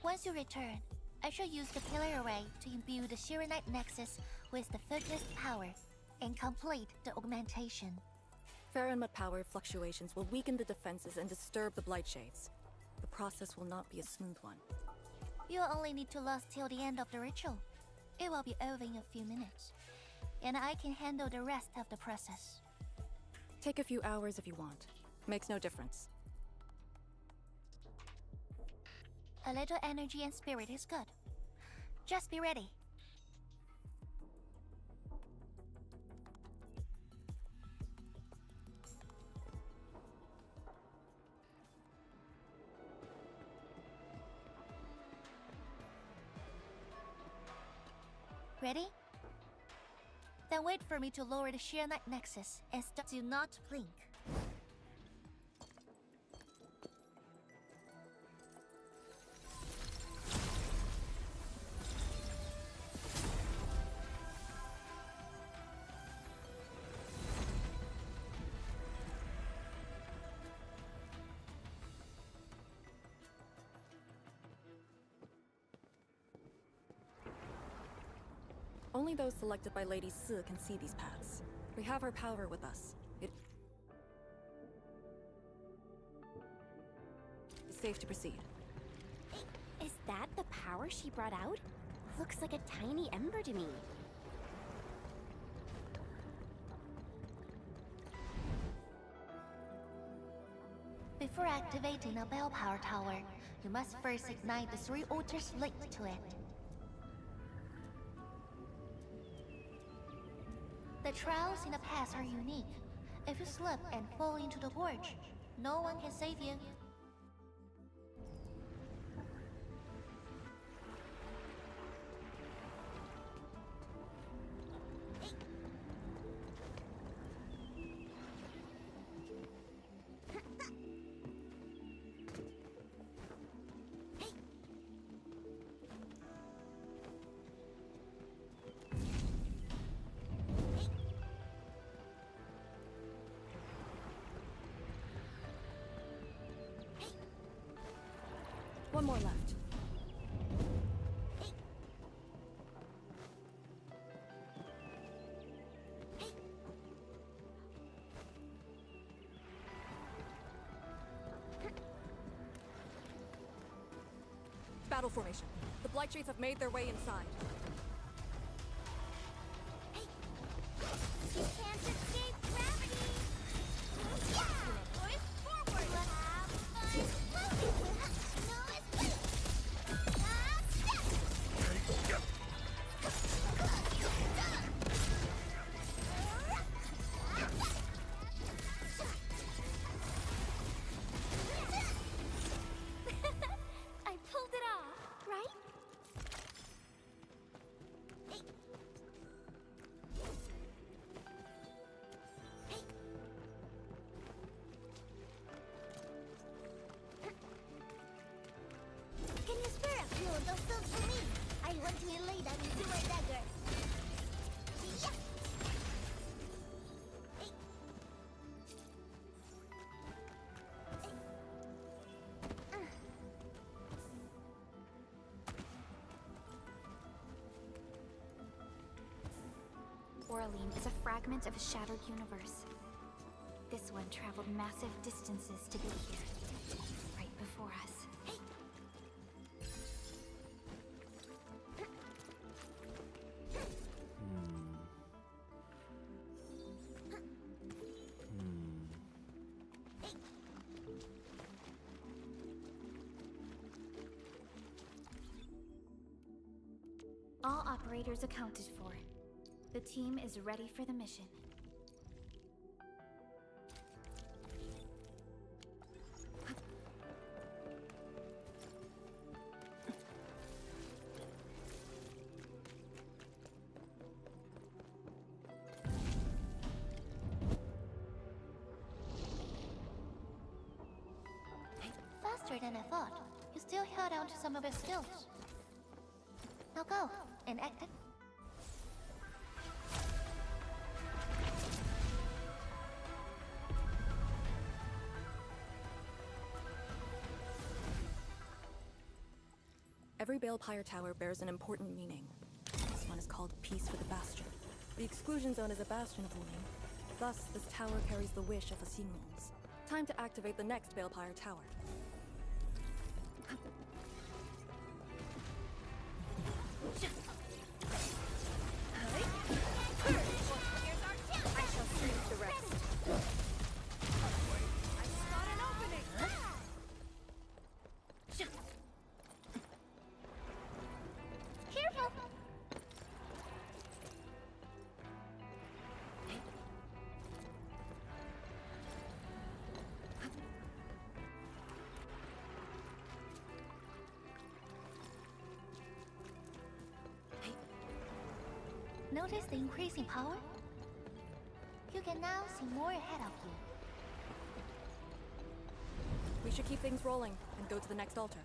Speaker 14: Once you return, I shall use the pillar array to imbue the Shiranite Nexus with the focused power and complete the augmentation.
Speaker 8: Faramut power fluctuations will weaken the defenses and disturb the Blight Shades. The process will not be a smooth one.
Speaker 14: You'll only need to last till the end of the ritual. It will be over in a few minutes, and I can handle the rest of the process.
Speaker 8: Take a few hours if you want. Makes no difference.
Speaker 14: A little energy and spirit is good. Just be ready. Ready? Then wait for me to lower the Shiranite Nexus and start. Do not blink.
Speaker 8: Only those selected by Lady Si can see these paths. We have her power with us. It is safe to proceed.
Speaker 6: Is that the power she brought out? Looks like a tiny ember to me.
Speaker 14: Before activating a bell power tower, you must first ignite the 3 altars linked to it. The trials in the past are unique. If you slip and fall into the gorge, no one can save you.
Speaker 8: One more left. Battle formation. The Blight Shades have made their way inside.
Speaker 14: You can't escape gravity! Yeah! Push forward! Have fun floating! No escape! Step!
Speaker 6: I pulled it off, right?
Speaker 14: Can you spare a few of those stones for me? I want to lay them into my dagger. Yeah.
Speaker 2: Oraline is a fragment of a shattered universe. This one traveled massive distances to be here, right before us. All operators accounted for. The team is ready for the mission.
Speaker 14: Faster than I thought. You still held on to some of your skills. Now go and act it.
Speaker 8: Every Balepire tower bears an important meaning. This one is called Peace for the Bastion. The exclusion zone is a bastion of Wuling. Thus, this tower carries the wish of the Xinglongs. Time to activate the next Balepire tower.
Speaker 2: I shall sweep the rest. I spot an opening!
Speaker 14: Careful! Notice the increasing power? You can now see more ahead of you.
Speaker 8: We should keep things rolling and go to the next altar.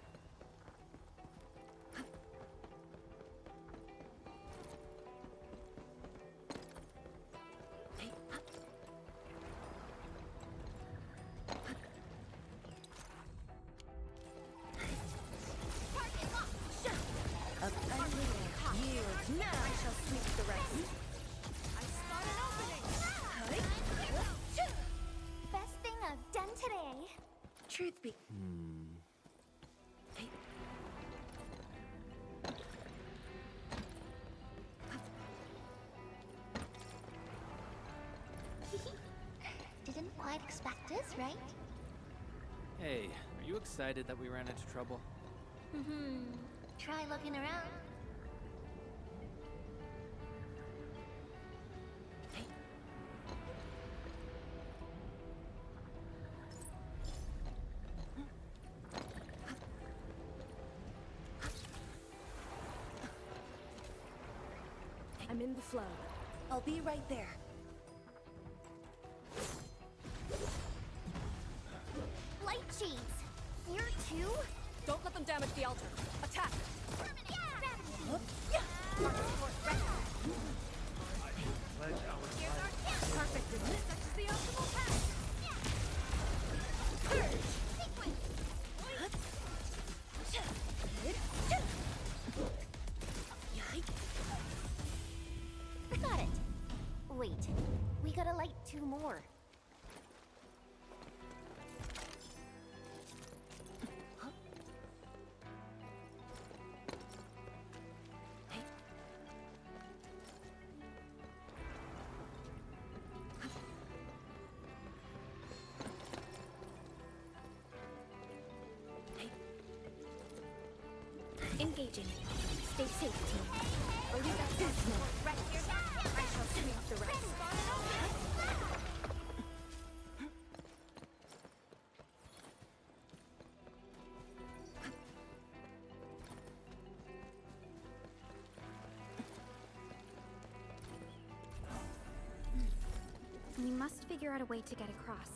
Speaker 2: Yield now! I shall sweep the rest. I spot an opening!
Speaker 4: Best thing I've done today.
Speaker 9: Truth be...
Speaker 14: Didn't quite expect this, right?
Speaker 10: Hey, are you excited that we ran into trouble?
Speaker 14: Try looking around.
Speaker 9: I'm in the flow. I'll be right there.
Speaker 4: Light cheese. Here too?
Speaker 8: Don't let them damage the altar. Attack!
Speaker 2: Perfect, isn't it? Such is the optimal path!
Speaker 6: Got it. Wait, we gotta light 2 more.
Speaker 2: Engaging. Stay safe, team. Believe that dismal. Rest yourself. I shall sweep the rest. We must figure out a way to get across.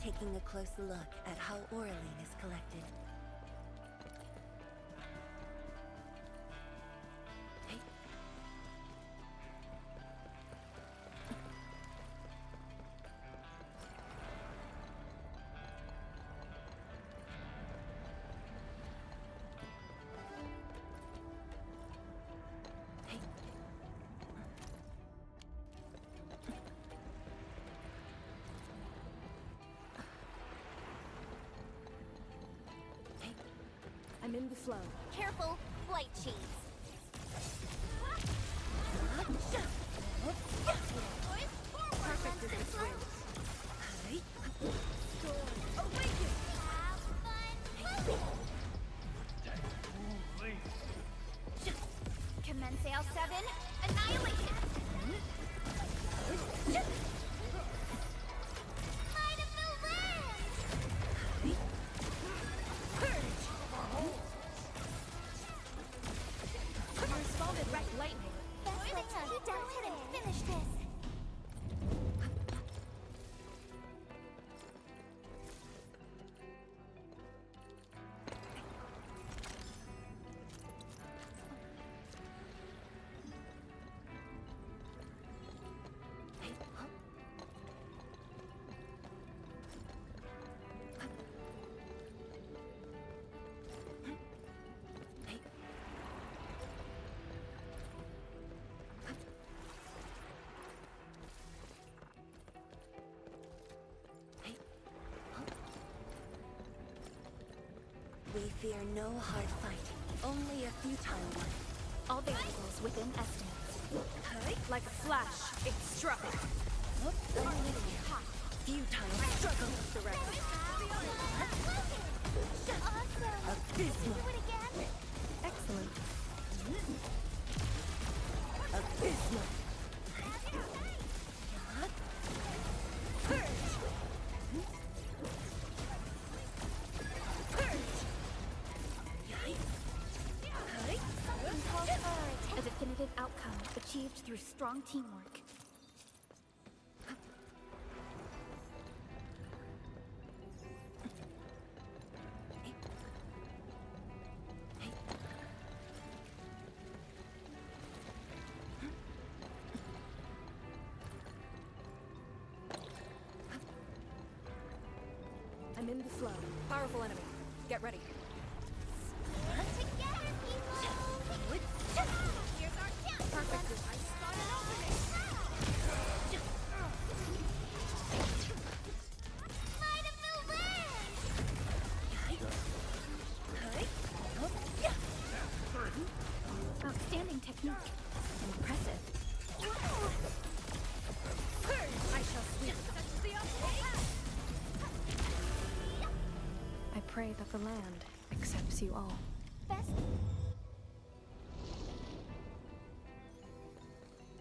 Speaker 9: taking a close look at how Auraline is collected.
Speaker 2: I'm in the flow.
Speaker 6: Careful, flight cheese.
Speaker 2: Perfect as the swing.
Speaker 6: Commence AL7, annihilation! Might of the land!
Speaker 2: You responded right lightning.
Speaker 4: Let's keep down and finish this.
Speaker 9: We fear no hard fight, only a futile one.
Speaker 2: All variables within estimates. Like a flash, it struck.
Speaker 9: Futile struggle. Abysmal.
Speaker 2: Excellent.
Speaker 9: Abysmal.
Speaker 2: A definitive outcome achieved through strong teamwork. I'm in the flow.
Speaker 8: Powerful enemy. Get ready.
Speaker 6: Together, people! Here's our chance!
Speaker 2: Perfect.
Speaker 6: I spot an opening! Might of the land!
Speaker 2: Outstanding technique. Impressive. I shall sweep. I pray that the land accepts you all.
Speaker 6: Best.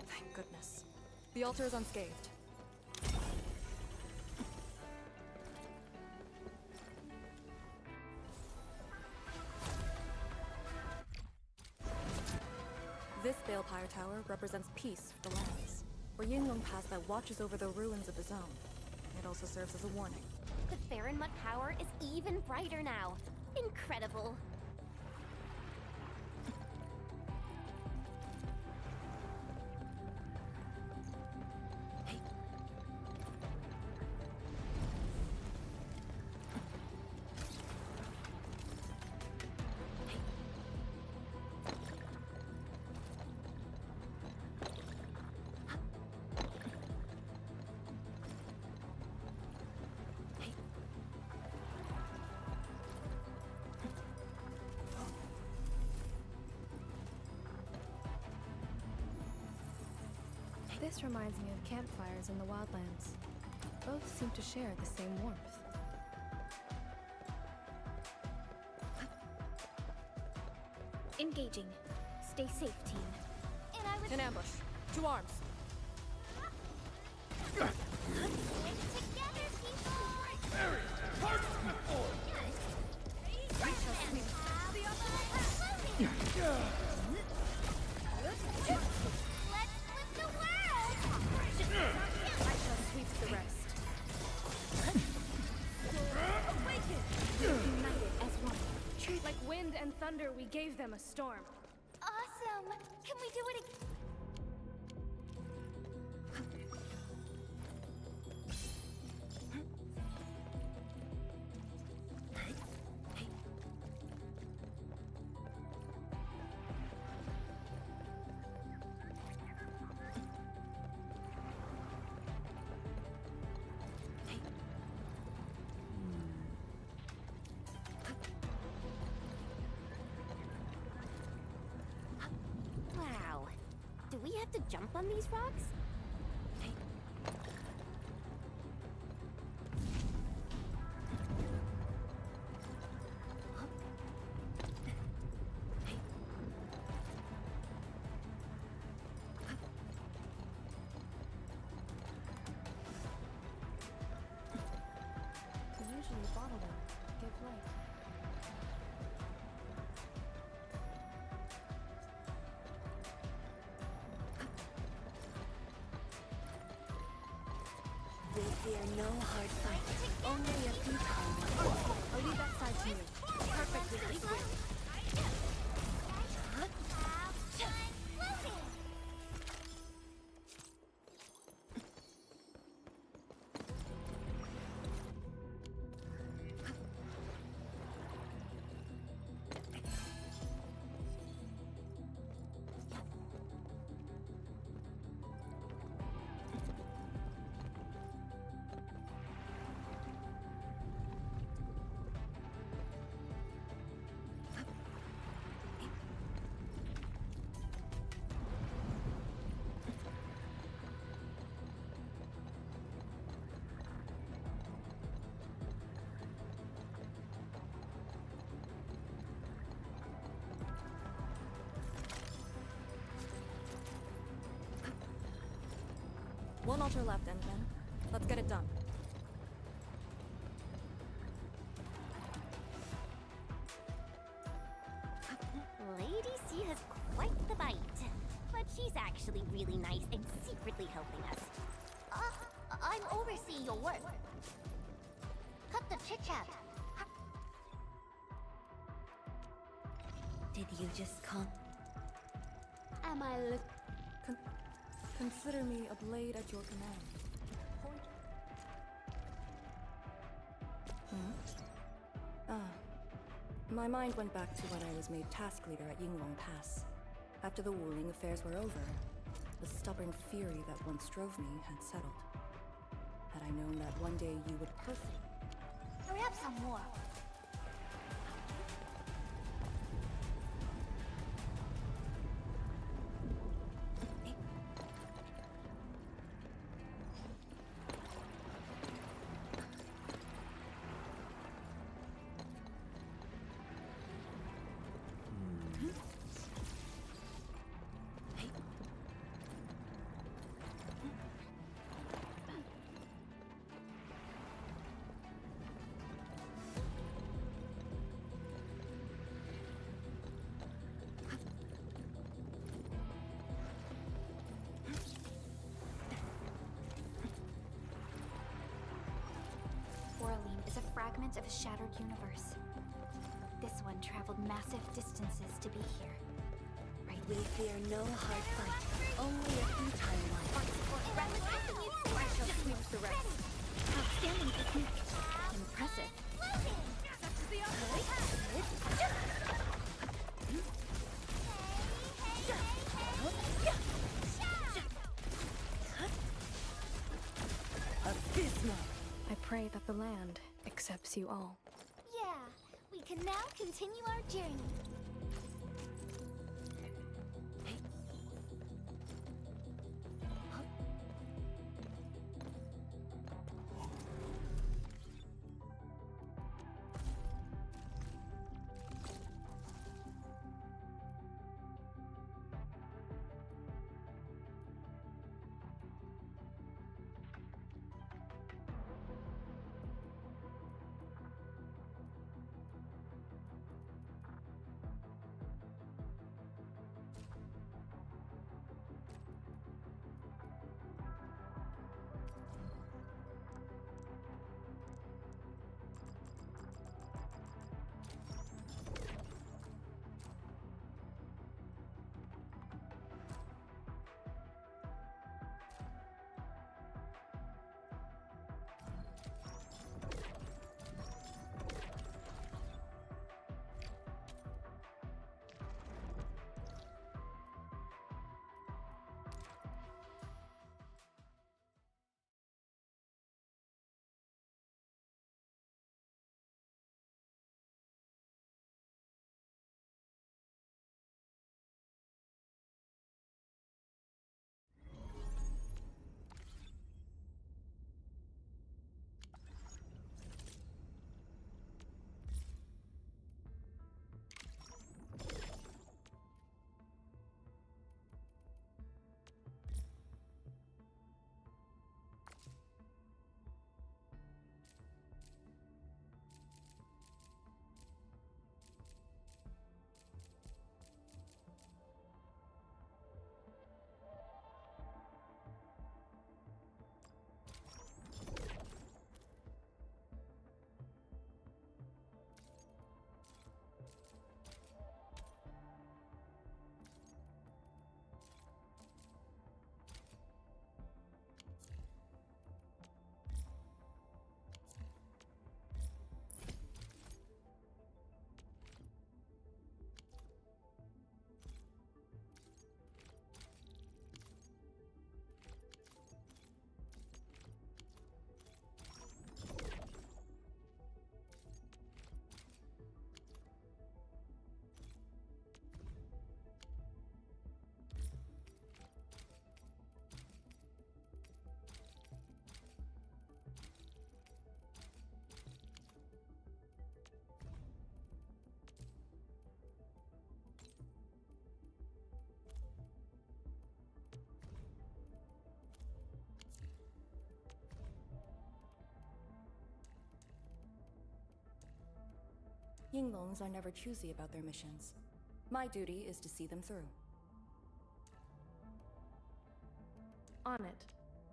Speaker 8: Thank goodness. The altar is unscathed. This Balefire Tower represents peace for the lands, or Yinglong Pass that watches over the ruins of the zone. It also serves as a warning.
Speaker 6: The Farinmud power is even brighter now. Incredible.
Speaker 15: This reminds me of campfires in the wildlands. Both seem to share the same warmth.
Speaker 2: Engaging. Stay safe, team.
Speaker 6: And I would...
Speaker 8: In ambush. To arms.
Speaker 6: Together, people!
Speaker 2: I shall sweep.
Speaker 6: Let's flip the world!
Speaker 2: I shall sweep the rest.
Speaker 15: gave them a storm.
Speaker 4: Awesome! Can we do it again?
Speaker 6: Wow. Do we have to jump on these rocks?
Speaker 15: Usually bottle them. Give light.
Speaker 9: We fear no hard fight, only a futile one.
Speaker 15: I'll leave that side to you. Perfectly equal.
Speaker 8: One altar left, Endman. Let's get it done.
Speaker 6: Lady C has quite the bite. But she's actually really nice and secretly helping us.
Speaker 14: I'm overseeing your work. Cut the chit-chat.
Speaker 9: Did you just call?
Speaker 4: Am I look?
Speaker 8: Consider me a blade at your command. My mind went back to when I was made task leader at Yinglong Pass. After the Wuling affairs were over, the stubborn fury that once drove me had settled. Had I known that one day you would personally...
Speaker 14: Hurry up some more.
Speaker 2: Fragment of a shattered universe. This one traveled massive distances to be here. Right?
Speaker 9: We fear no hard fight, only a futile one.
Speaker 2: I shall sweep the rest. Outstanding technique. Impressive.
Speaker 9: Abysmal.
Speaker 15: I pray that the land accepts you all.
Speaker 4: Yeah, we can now continue our journey.
Speaker 8: Yinglongs are never choosy about their missions. My duty is to see them through.
Speaker 15: On it.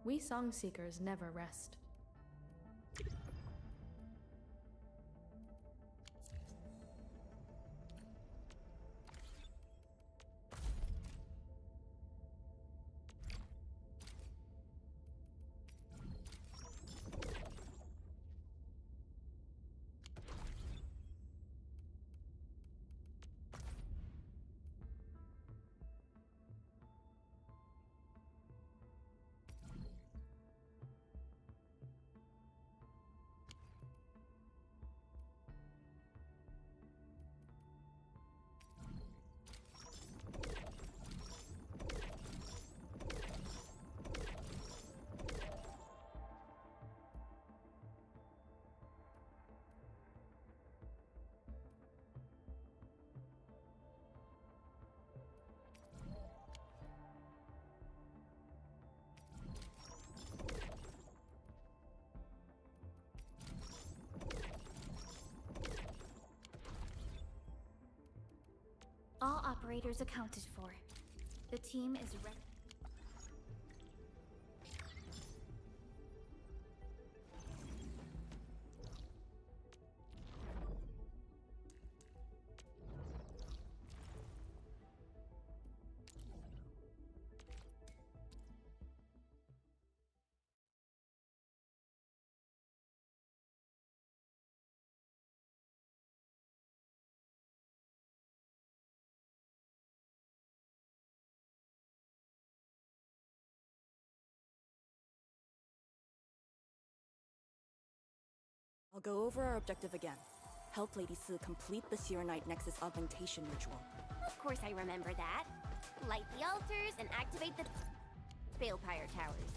Speaker 15: We Song Seekers never rest.
Speaker 2: All operators accounted for. The team is ready.
Speaker 8: I'll go over our objective again. Help Lady Si complete the Serenite Nexus augmentation ritual.
Speaker 6: Of course I remember that. Light the altars and activate the Balefire Towers.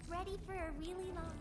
Speaker 4: Ready for a really long...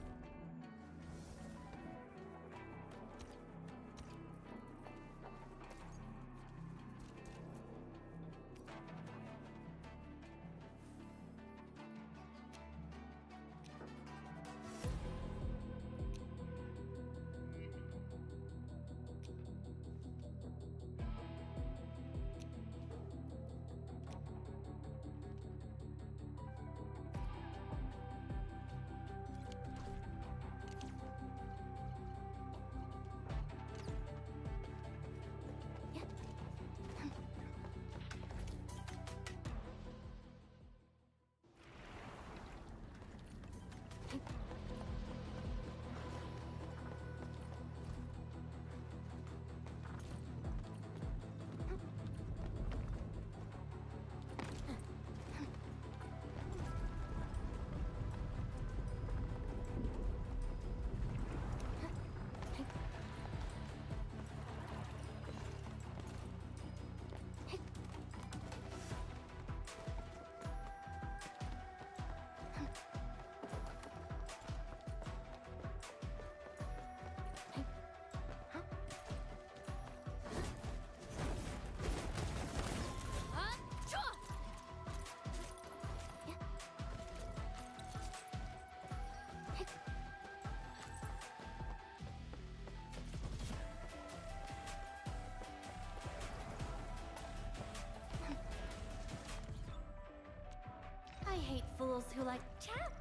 Speaker 2: I hate fools who like chat.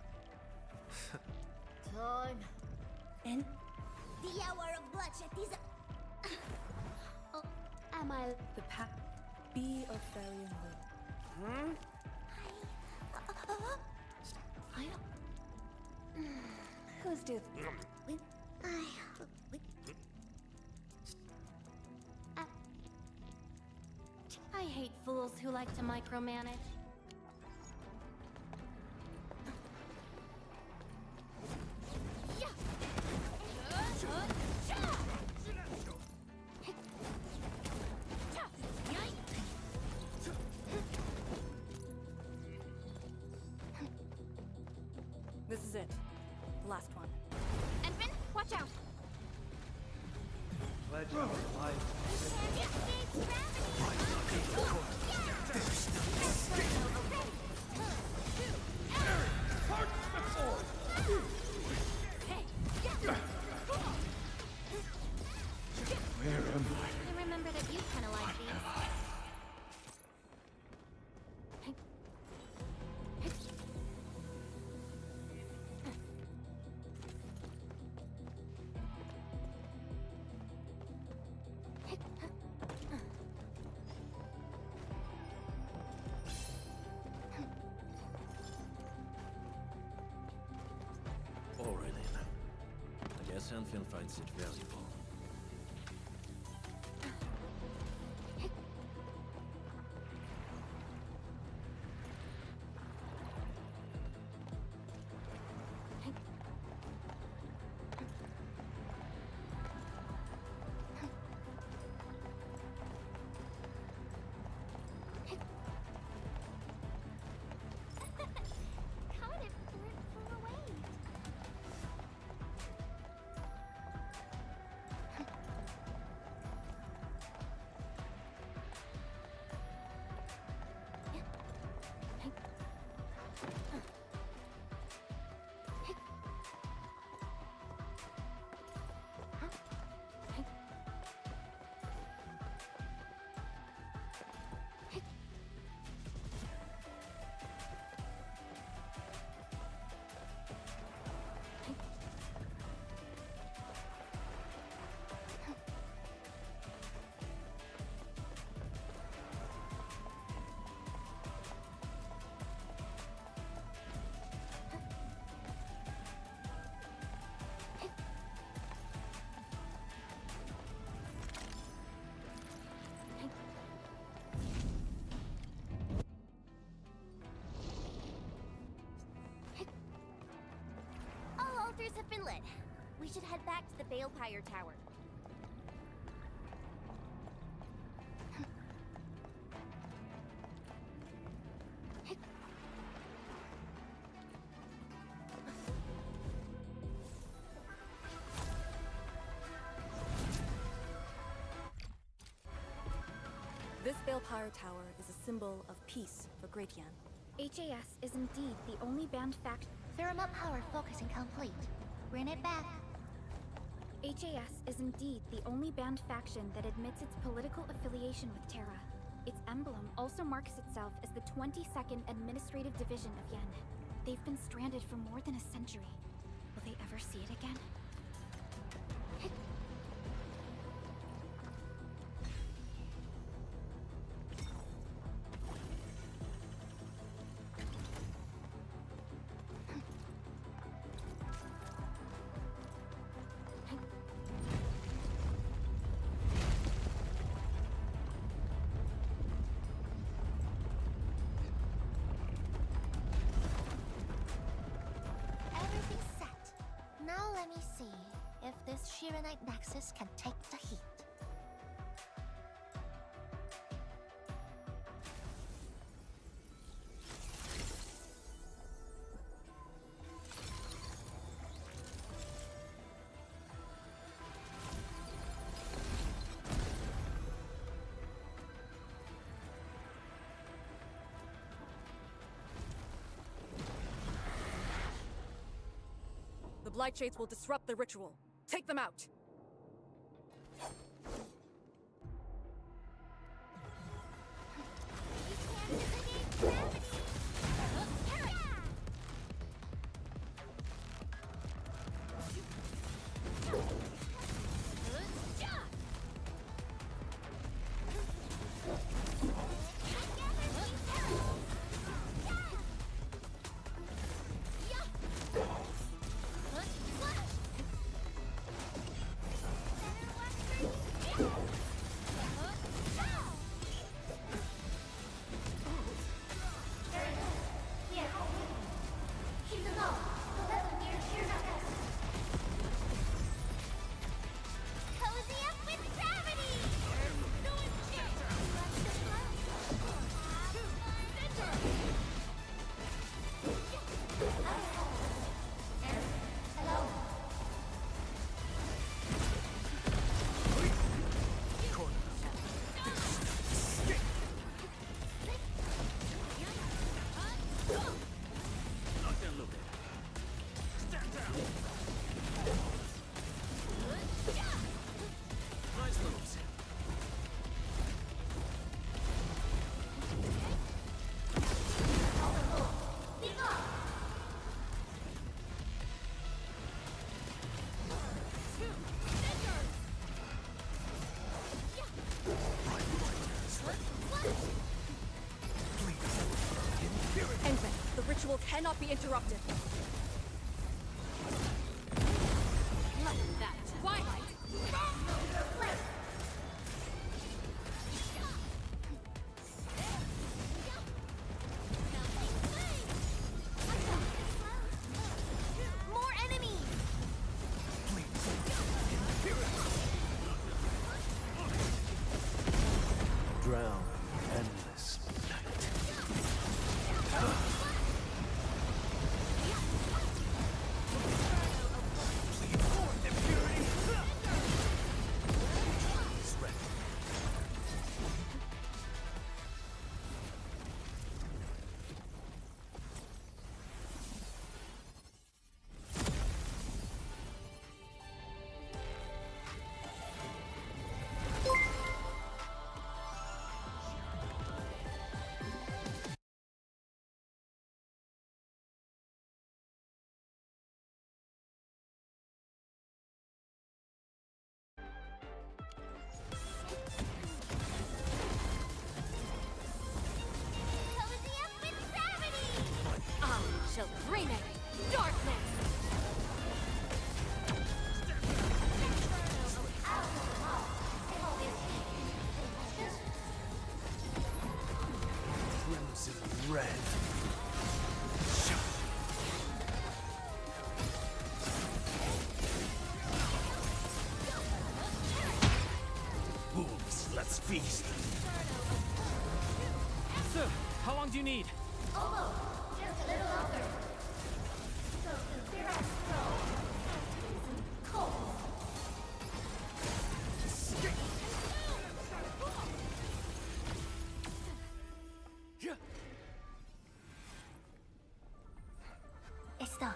Speaker 4: Time.
Speaker 2: And
Speaker 4: The hour of bloodshed is...
Speaker 2: oh, am I
Speaker 8: The path. Be of Therian Will.
Speaker 4: I don't... Who's do...
Speaker 2: I hate fools who like to micromanage.
Speaker 4: Yeah.
Speaker 8: it. The last one.
Speaker 2: Endman, watch out!
Speaker 5: Pledge our life.
Speaker 1: Where am I?
Speaker 6: I remember that you kind of like these.
Speaker 16: Alright then. I guess Anfield finds it valuable.
Speaker 4: How did Flint flew away?
Speaker 6: All altars have been lit. We should head back to the Balepire Tower.
Speaker 8: This Balepire Tower is a symbol of peace for Great Yan.
Speaker 2: HAS is indeed the only banned faction.
Speaker 14: Thermal power focusing complete. Bring it back.
Speaker 2: HAS is indeed the only banned faction that admits its political affiliation with Terra. Its emblem also marks itself as the 22nd Administrative Division of Yen. They've been stranded for more than a century. Will they ever see it again?
Speaker 14: Everything's set. Now let me see if this Shiranite Nexus can take the heat.
Speaker 8: The Blight Shades will disrupt the ritual. Take them out! ritual cannot be interrupted. Let that twilight
Speaker 6: More enemies!
Speaker 5: Drown in endless night. Plead for impurity. Is ready.
Speaker 6: Cozy up with gravity!
Speaker 8: I shall bring it! Darkness!
Speaker 5: Crimson red. Wolves, let's feast.
Speaker 10: So, how long do you need?
Speaker 4: Almost. Just a little longer. So consider us cold.
Speaker 14: It's done.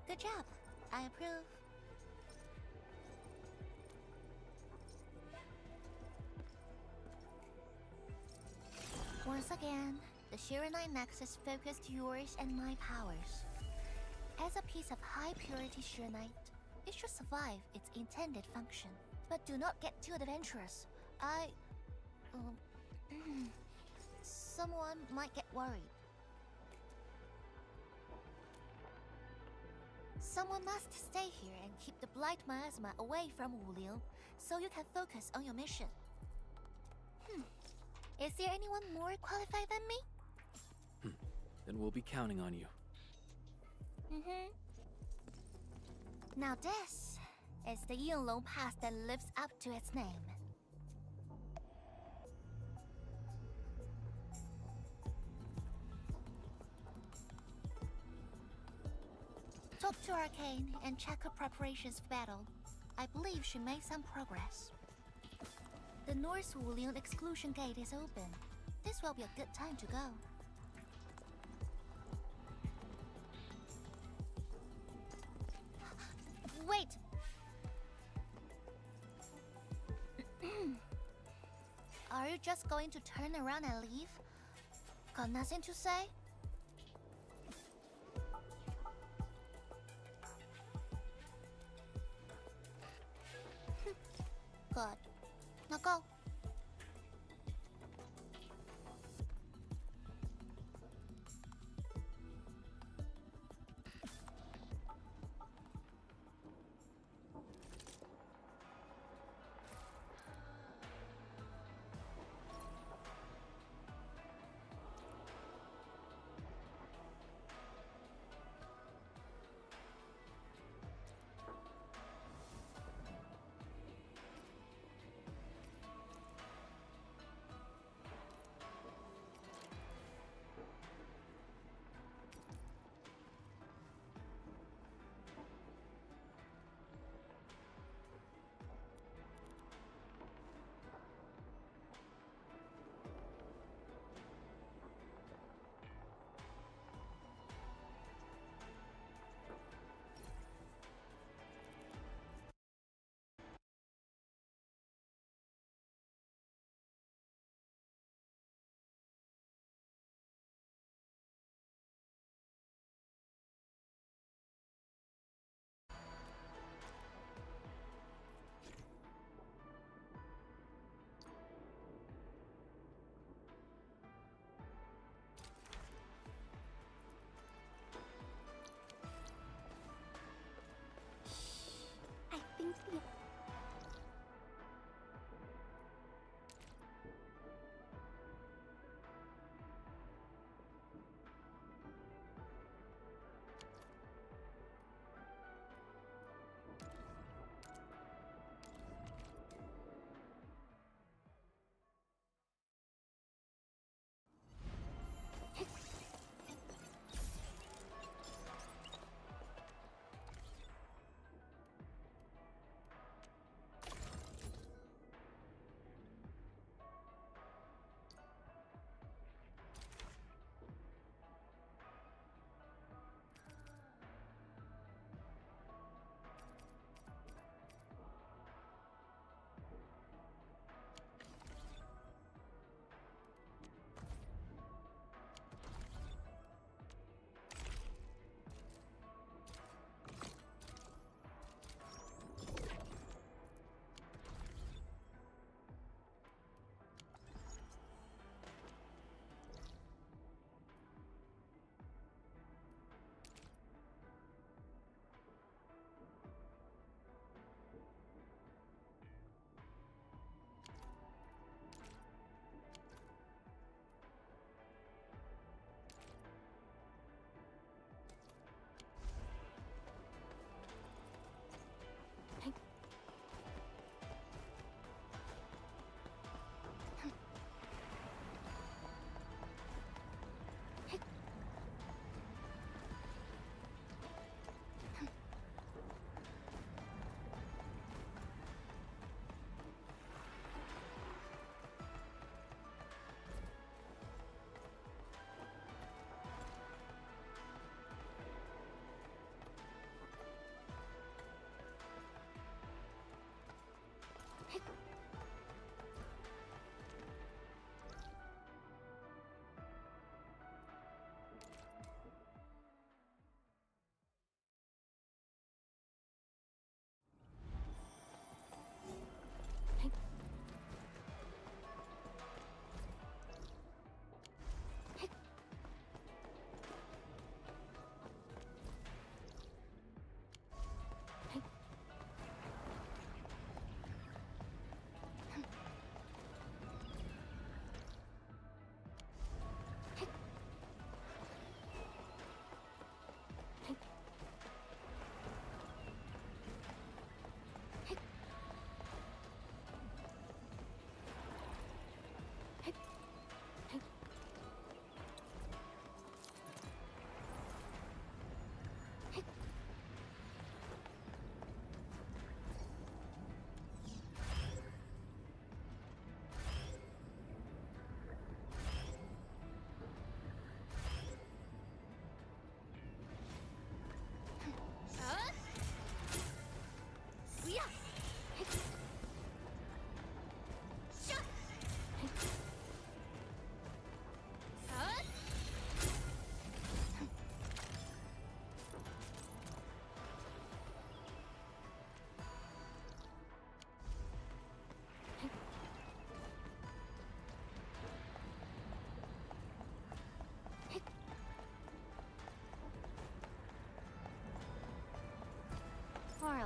Speaker 14: Good job. I approve. Once again, the Shiranite Nexus focused yours and my powers. As a piece of high-purity Shiranite, it should survive its intended function. But do not get too adventurous. Someone might get worried. Someone must stay here and keep the Blight Miasma away from Wuliu, so you can focus on your mission. Is there anyone more qualified than me?
Speaker 10: Then we'll be counting on you.
Speaker 14: Now this is the Yinglong Pass that lives up to its name. Talk to Arcane and check her preparations for battle. I believe she made some progress. The North Wulian exclusion gate is open. This will be a good time to go. Wait! Are you just going to turn around and leave? Got nothing to say? Good. Now go.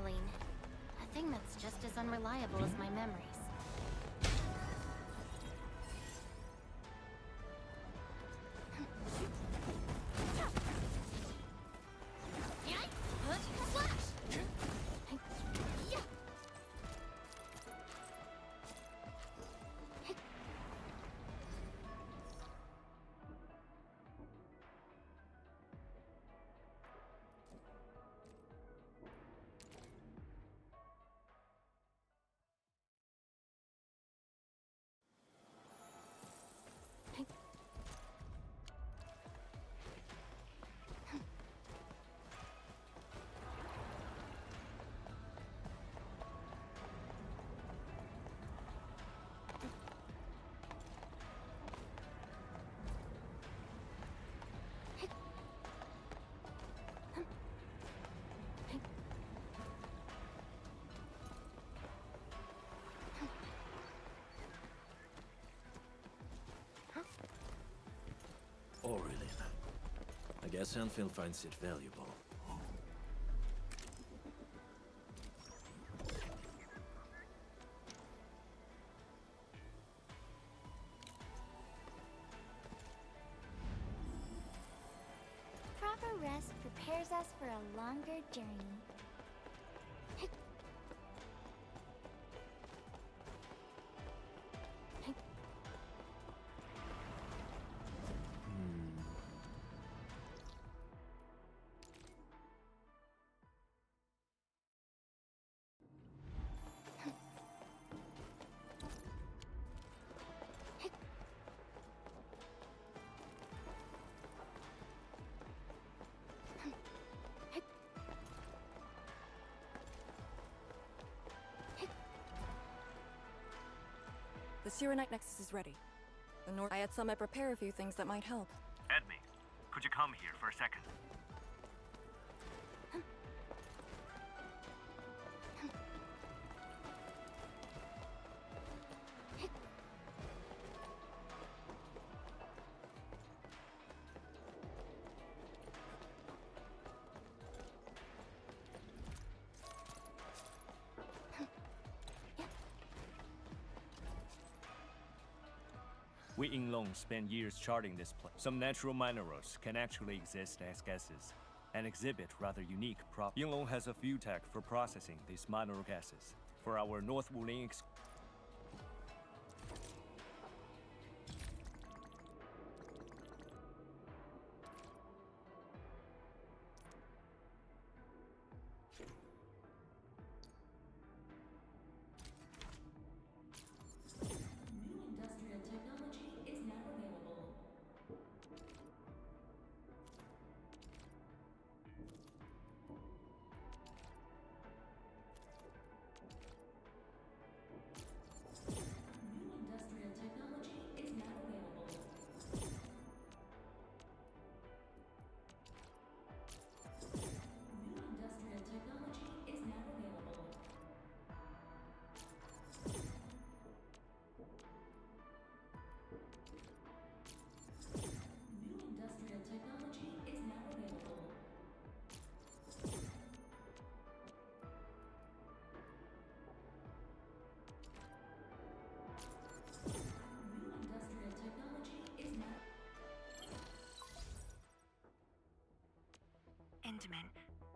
Speaker 6: Aline. A thing that's just as unreliable as my memories.
Speaker 16: Aurelin. I guess Anfield finds it valuable.
Speaker 4: Proper rest prepares us for a longer journey.
Speaker 8: The Sirenite Nexus is ready. I had Summit prepare a few things that might help.
Speaker 13: Edme, could you come here for a second? We Yinglong spent years charting this place. Some natural minerals can actually exist as gases and exhibit rather unique properties. Yinglong has a few tech for processing these mineral gases. For our North Wuling
Speaker 9: Endman,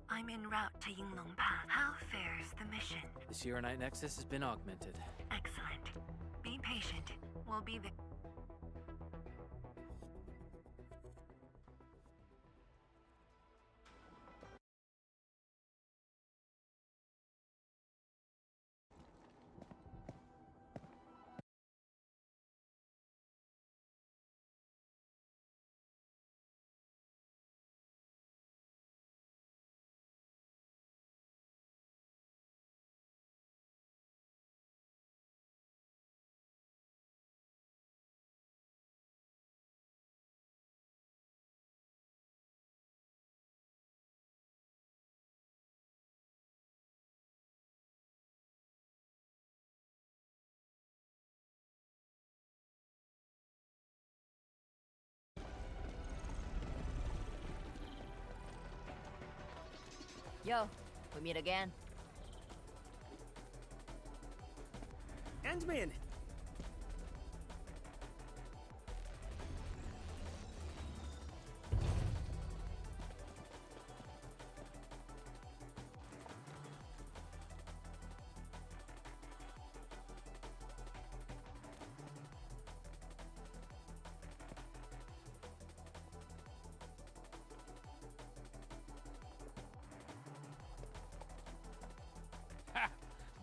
Speaker 9: I'm en route to Yinglong Pass. How fares the mission?
Speaker 10: The Sirenite Nexus has been augmented.
Speaker 9: Excellent. Be patient. We'll be there.
Speaker 17: Yo, we meet again.
Speaker 5: Ant-Man!
Speaker 12: Ha!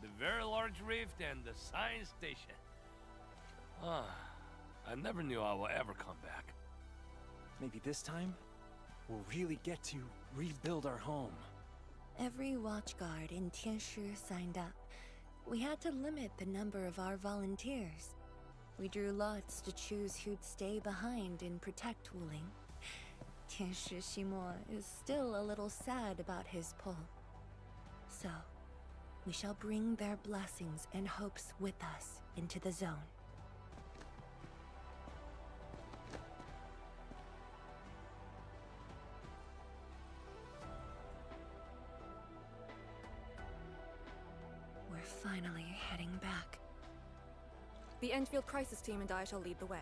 Speaker 12: The very large rift and the science station. Ah, I never knew I would ever come back.
Speaker 5: Maybe this time, we'll really get to rebuild our home.
Speaker 9: Every watchguard in Tianshi signed up. We had to limit the number of our volunteers. We drew lots to choose who'd stay behind and protect Wuling. Tianshi Ximo is still a little sad about his pull. So, we shall bring their blessings and hopes with us into the zone. We're finally heading back.
Speaker 8: The Enfield Crisis Team and I shall lead the way.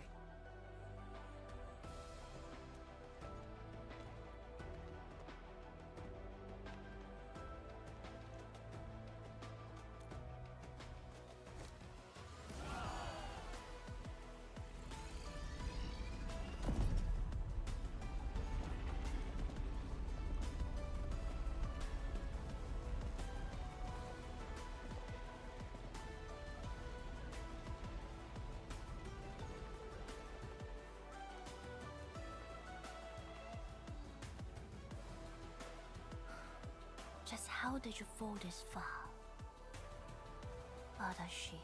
Speaker 14: Just how did you fall this far? Adashi.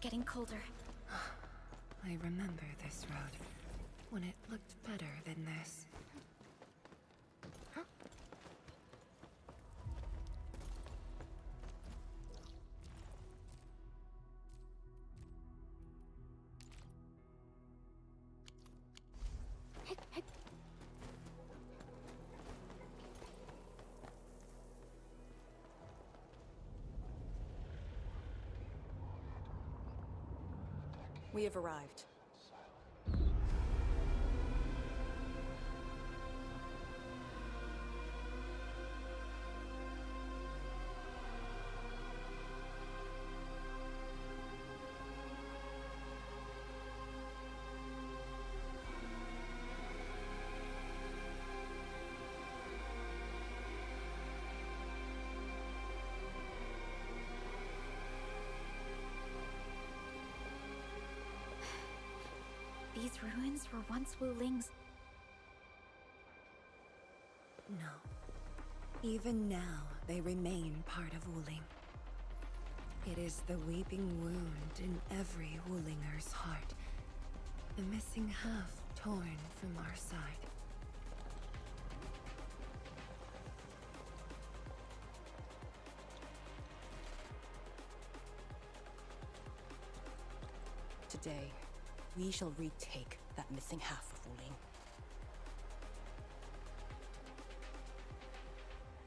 Speaker 2: getting colder.
Speaker 9: I remember this road, when it looked better than this.
Speaker 8: We have arrived.
Speaker 2: These ruins were once Wuling's.
Speaker 9: No. Even now, they remain part of Wuling. It is the weeping wound in every Wulinger's heart. The missing half torn from our side.
Speaker 8: Today, we shall retake that missing half of Wuling.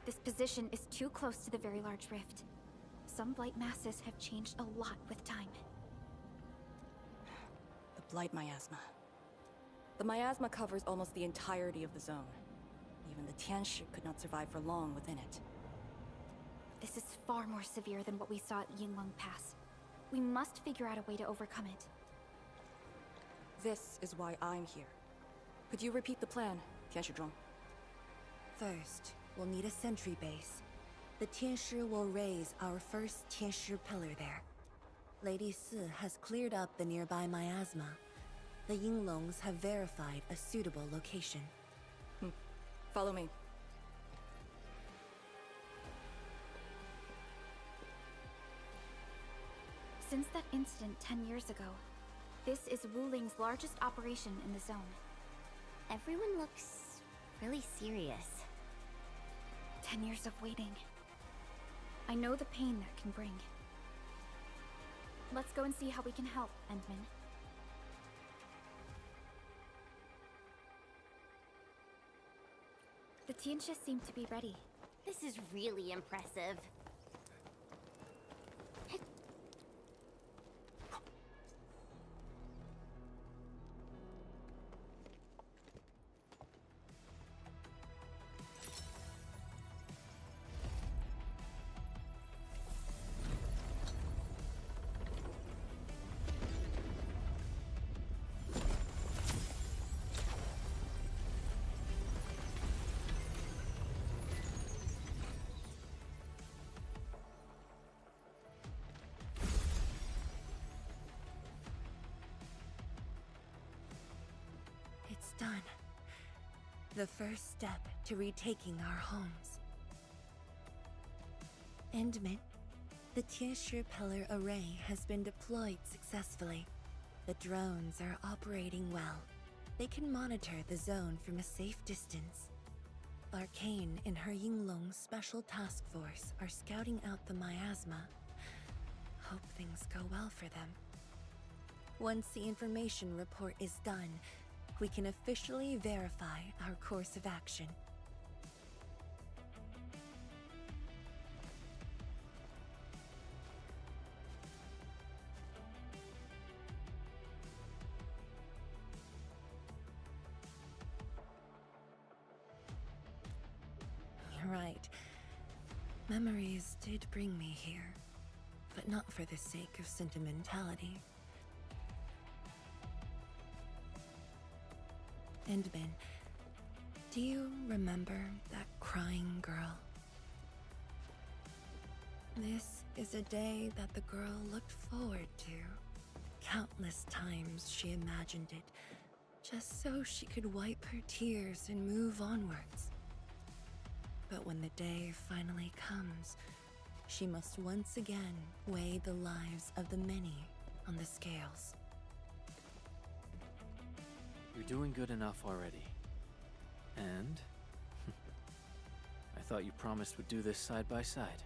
Speaker 2: This position is too close to the very large rift. Some blight masses have changed a lot with time.
Speaker 8: The Blight Miasma. The miasma covers almost the entirety of the zone. Even the Tianshi could not survive for long within it.
Speaker 2: This is far more severe than what we saw at Yinglong Pass. We must figure out a way to overcome it.
Speaker 8: This is why I'm here. Could you repeat the plan, Tianshizhong?
Speaker 9: First, we'll need a sentry base. The Tianshi will raise our first Tianshi pillar there. Lady Si has cleared up the nearby miasma. The Yinglongs have verified a suitable location.
Speaker 8: Follow me.
Speaker 2: Since that incident 10 years ago, this is Wuling's largest operation in the zone.
Speaker 6: Everyone looks really serious.
Speaker 2: 10 years of waiting. I know the pain that can bring. Let's go and see how we can help, Endman. The Tianshi seem to be ready.
Speaker 6: This is really impressive.
Speaker 9: It's done. The first step to retaking our homes. Endman, the Tianshi Pillar array has been deployed successfully. The drones are operating well. They can monitor the zone from a safe distance. Arcane and her Yinglong Special Task Force are scouting out the miasma. Hope things go well for them. Once the information report is done, we can officially verify our course of action. You're right. Memories did bring me here, but not for the sake of sentimentality. Endman, do you remember that crying girl? This is a day that the girl looked forward to. Countless times she imagined it, just so she could wipe her tears and move onwards. But when the day finally comes, she must once again weigh the lives of the many on the scales.
Speaker 10: You're doing good enough already. And I thought you promised we'd do this side by side.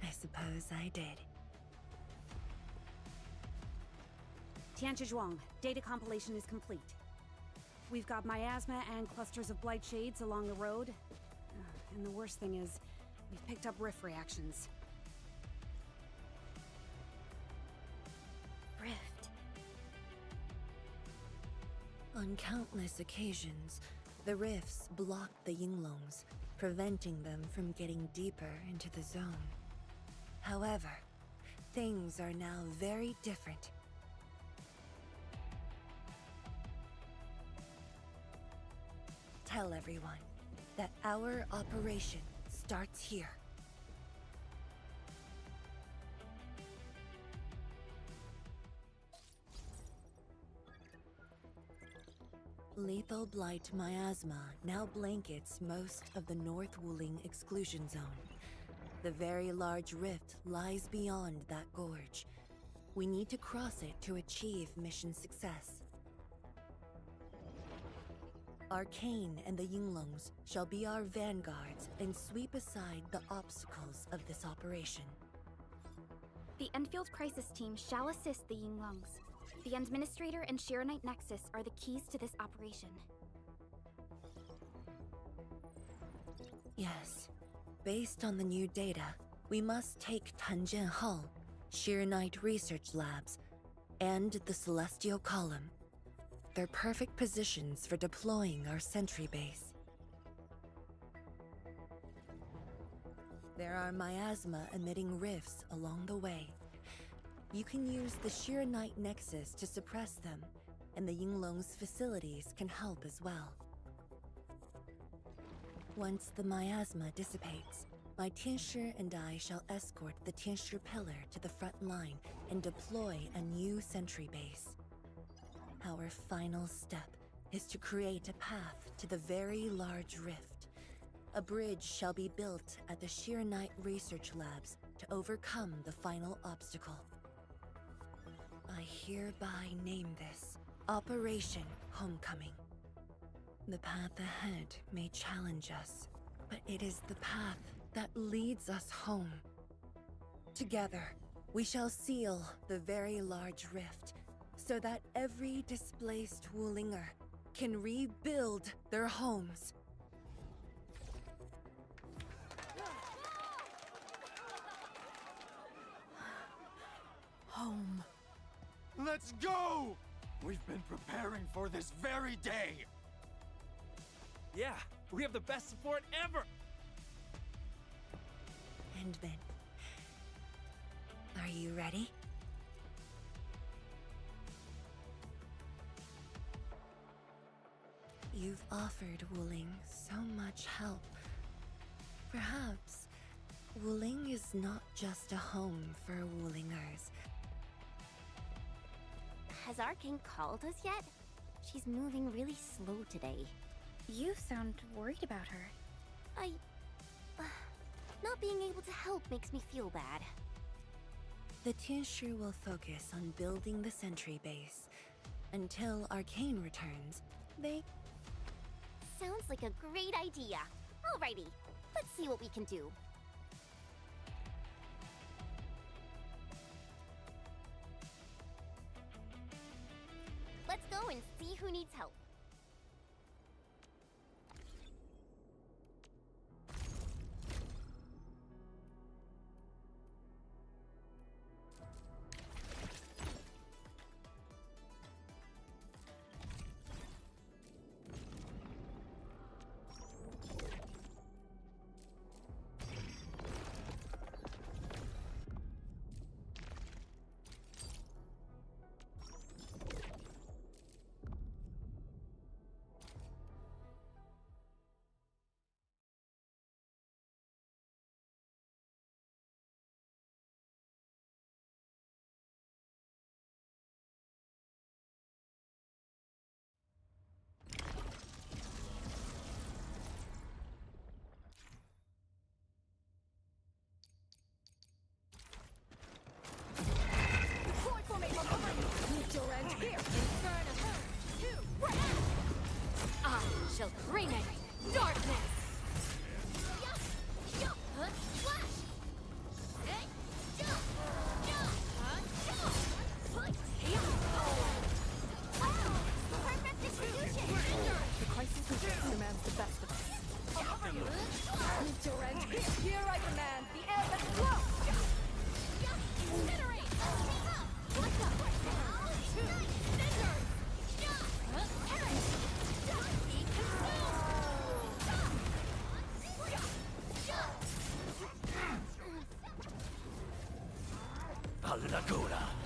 Speaker 9: I suppose I did.
Speaker 17: Tianzhuang, data compilation is complete. We've got miasma and clusters of blight shades along the road. And the worst thing is, we've picked up rift reactions.
Speaker 2: Rift.
Speaker 9: On countless occasions, the rifts blocked the Yinglongs, preventing them from getting deeper into the zone. However, things are now very different. Tell everyone that our operation starts here. Lethal blight miasma now blankets most of the North Wuling exclusion zone. The very large rift lies beyond that gorge. We need to cross it to achieve mission success. Arcane and the Yinglongs shall be our vanguards and sweep aside the obstacles of this operation.
Speaker 2: The Enfield Crisis Team shall assist the Yinglongs. The Administrator and Shiranite Nexus are the keys to this operation.
Speaker 9: Yes. Based on the new data, we must take Tanjian Hall, Shiranite Research Labs, and the Celestial Column. They're perfect positions for deploying our sentry base. There are miasma-emitting rifts along the way. You can use the Shiranite Nexus to suppress them, and the Yinglong's facilities can help as well. Once the miasma dissipates, my Tianshi and I shall escort the Tianshi Pillar to the front line and deploy a new sentry base. Our final step is to create a path to the very large rift. A bridge shall be built at the Shiranite Research Labs to overcome the final obstacle. I hereby name this Operation Homecoming. The path ahead may challenge us, but it is the path that leads us home. Together, we shall seal the very large rift, so that every displaced Wulinger can rebuild their homes.
Speaker 18: Home. Let's go! We've been preparing for this very day!
Speaker 11: Yeah, we have the best support ever!
Speaker 9: Endman, are you ready? You've offered Wuling so much help. Perhaps Wuling is not just a home for Wulingers.
Speaker 6: Has Arcane called us yet? She's moving really slow today.
Speaker 2: You sound worried about her.
Speaker 6: Not being able to help makes me feel bad.
Speaker 9: The Tianshi will focus on building the sentry base. Until Arcane returns, they...
Speaker 6: Sounds like a great idea. Alrighty, let's see what we can do. Let's go and see who needs help.
Speaker 16: Laguna.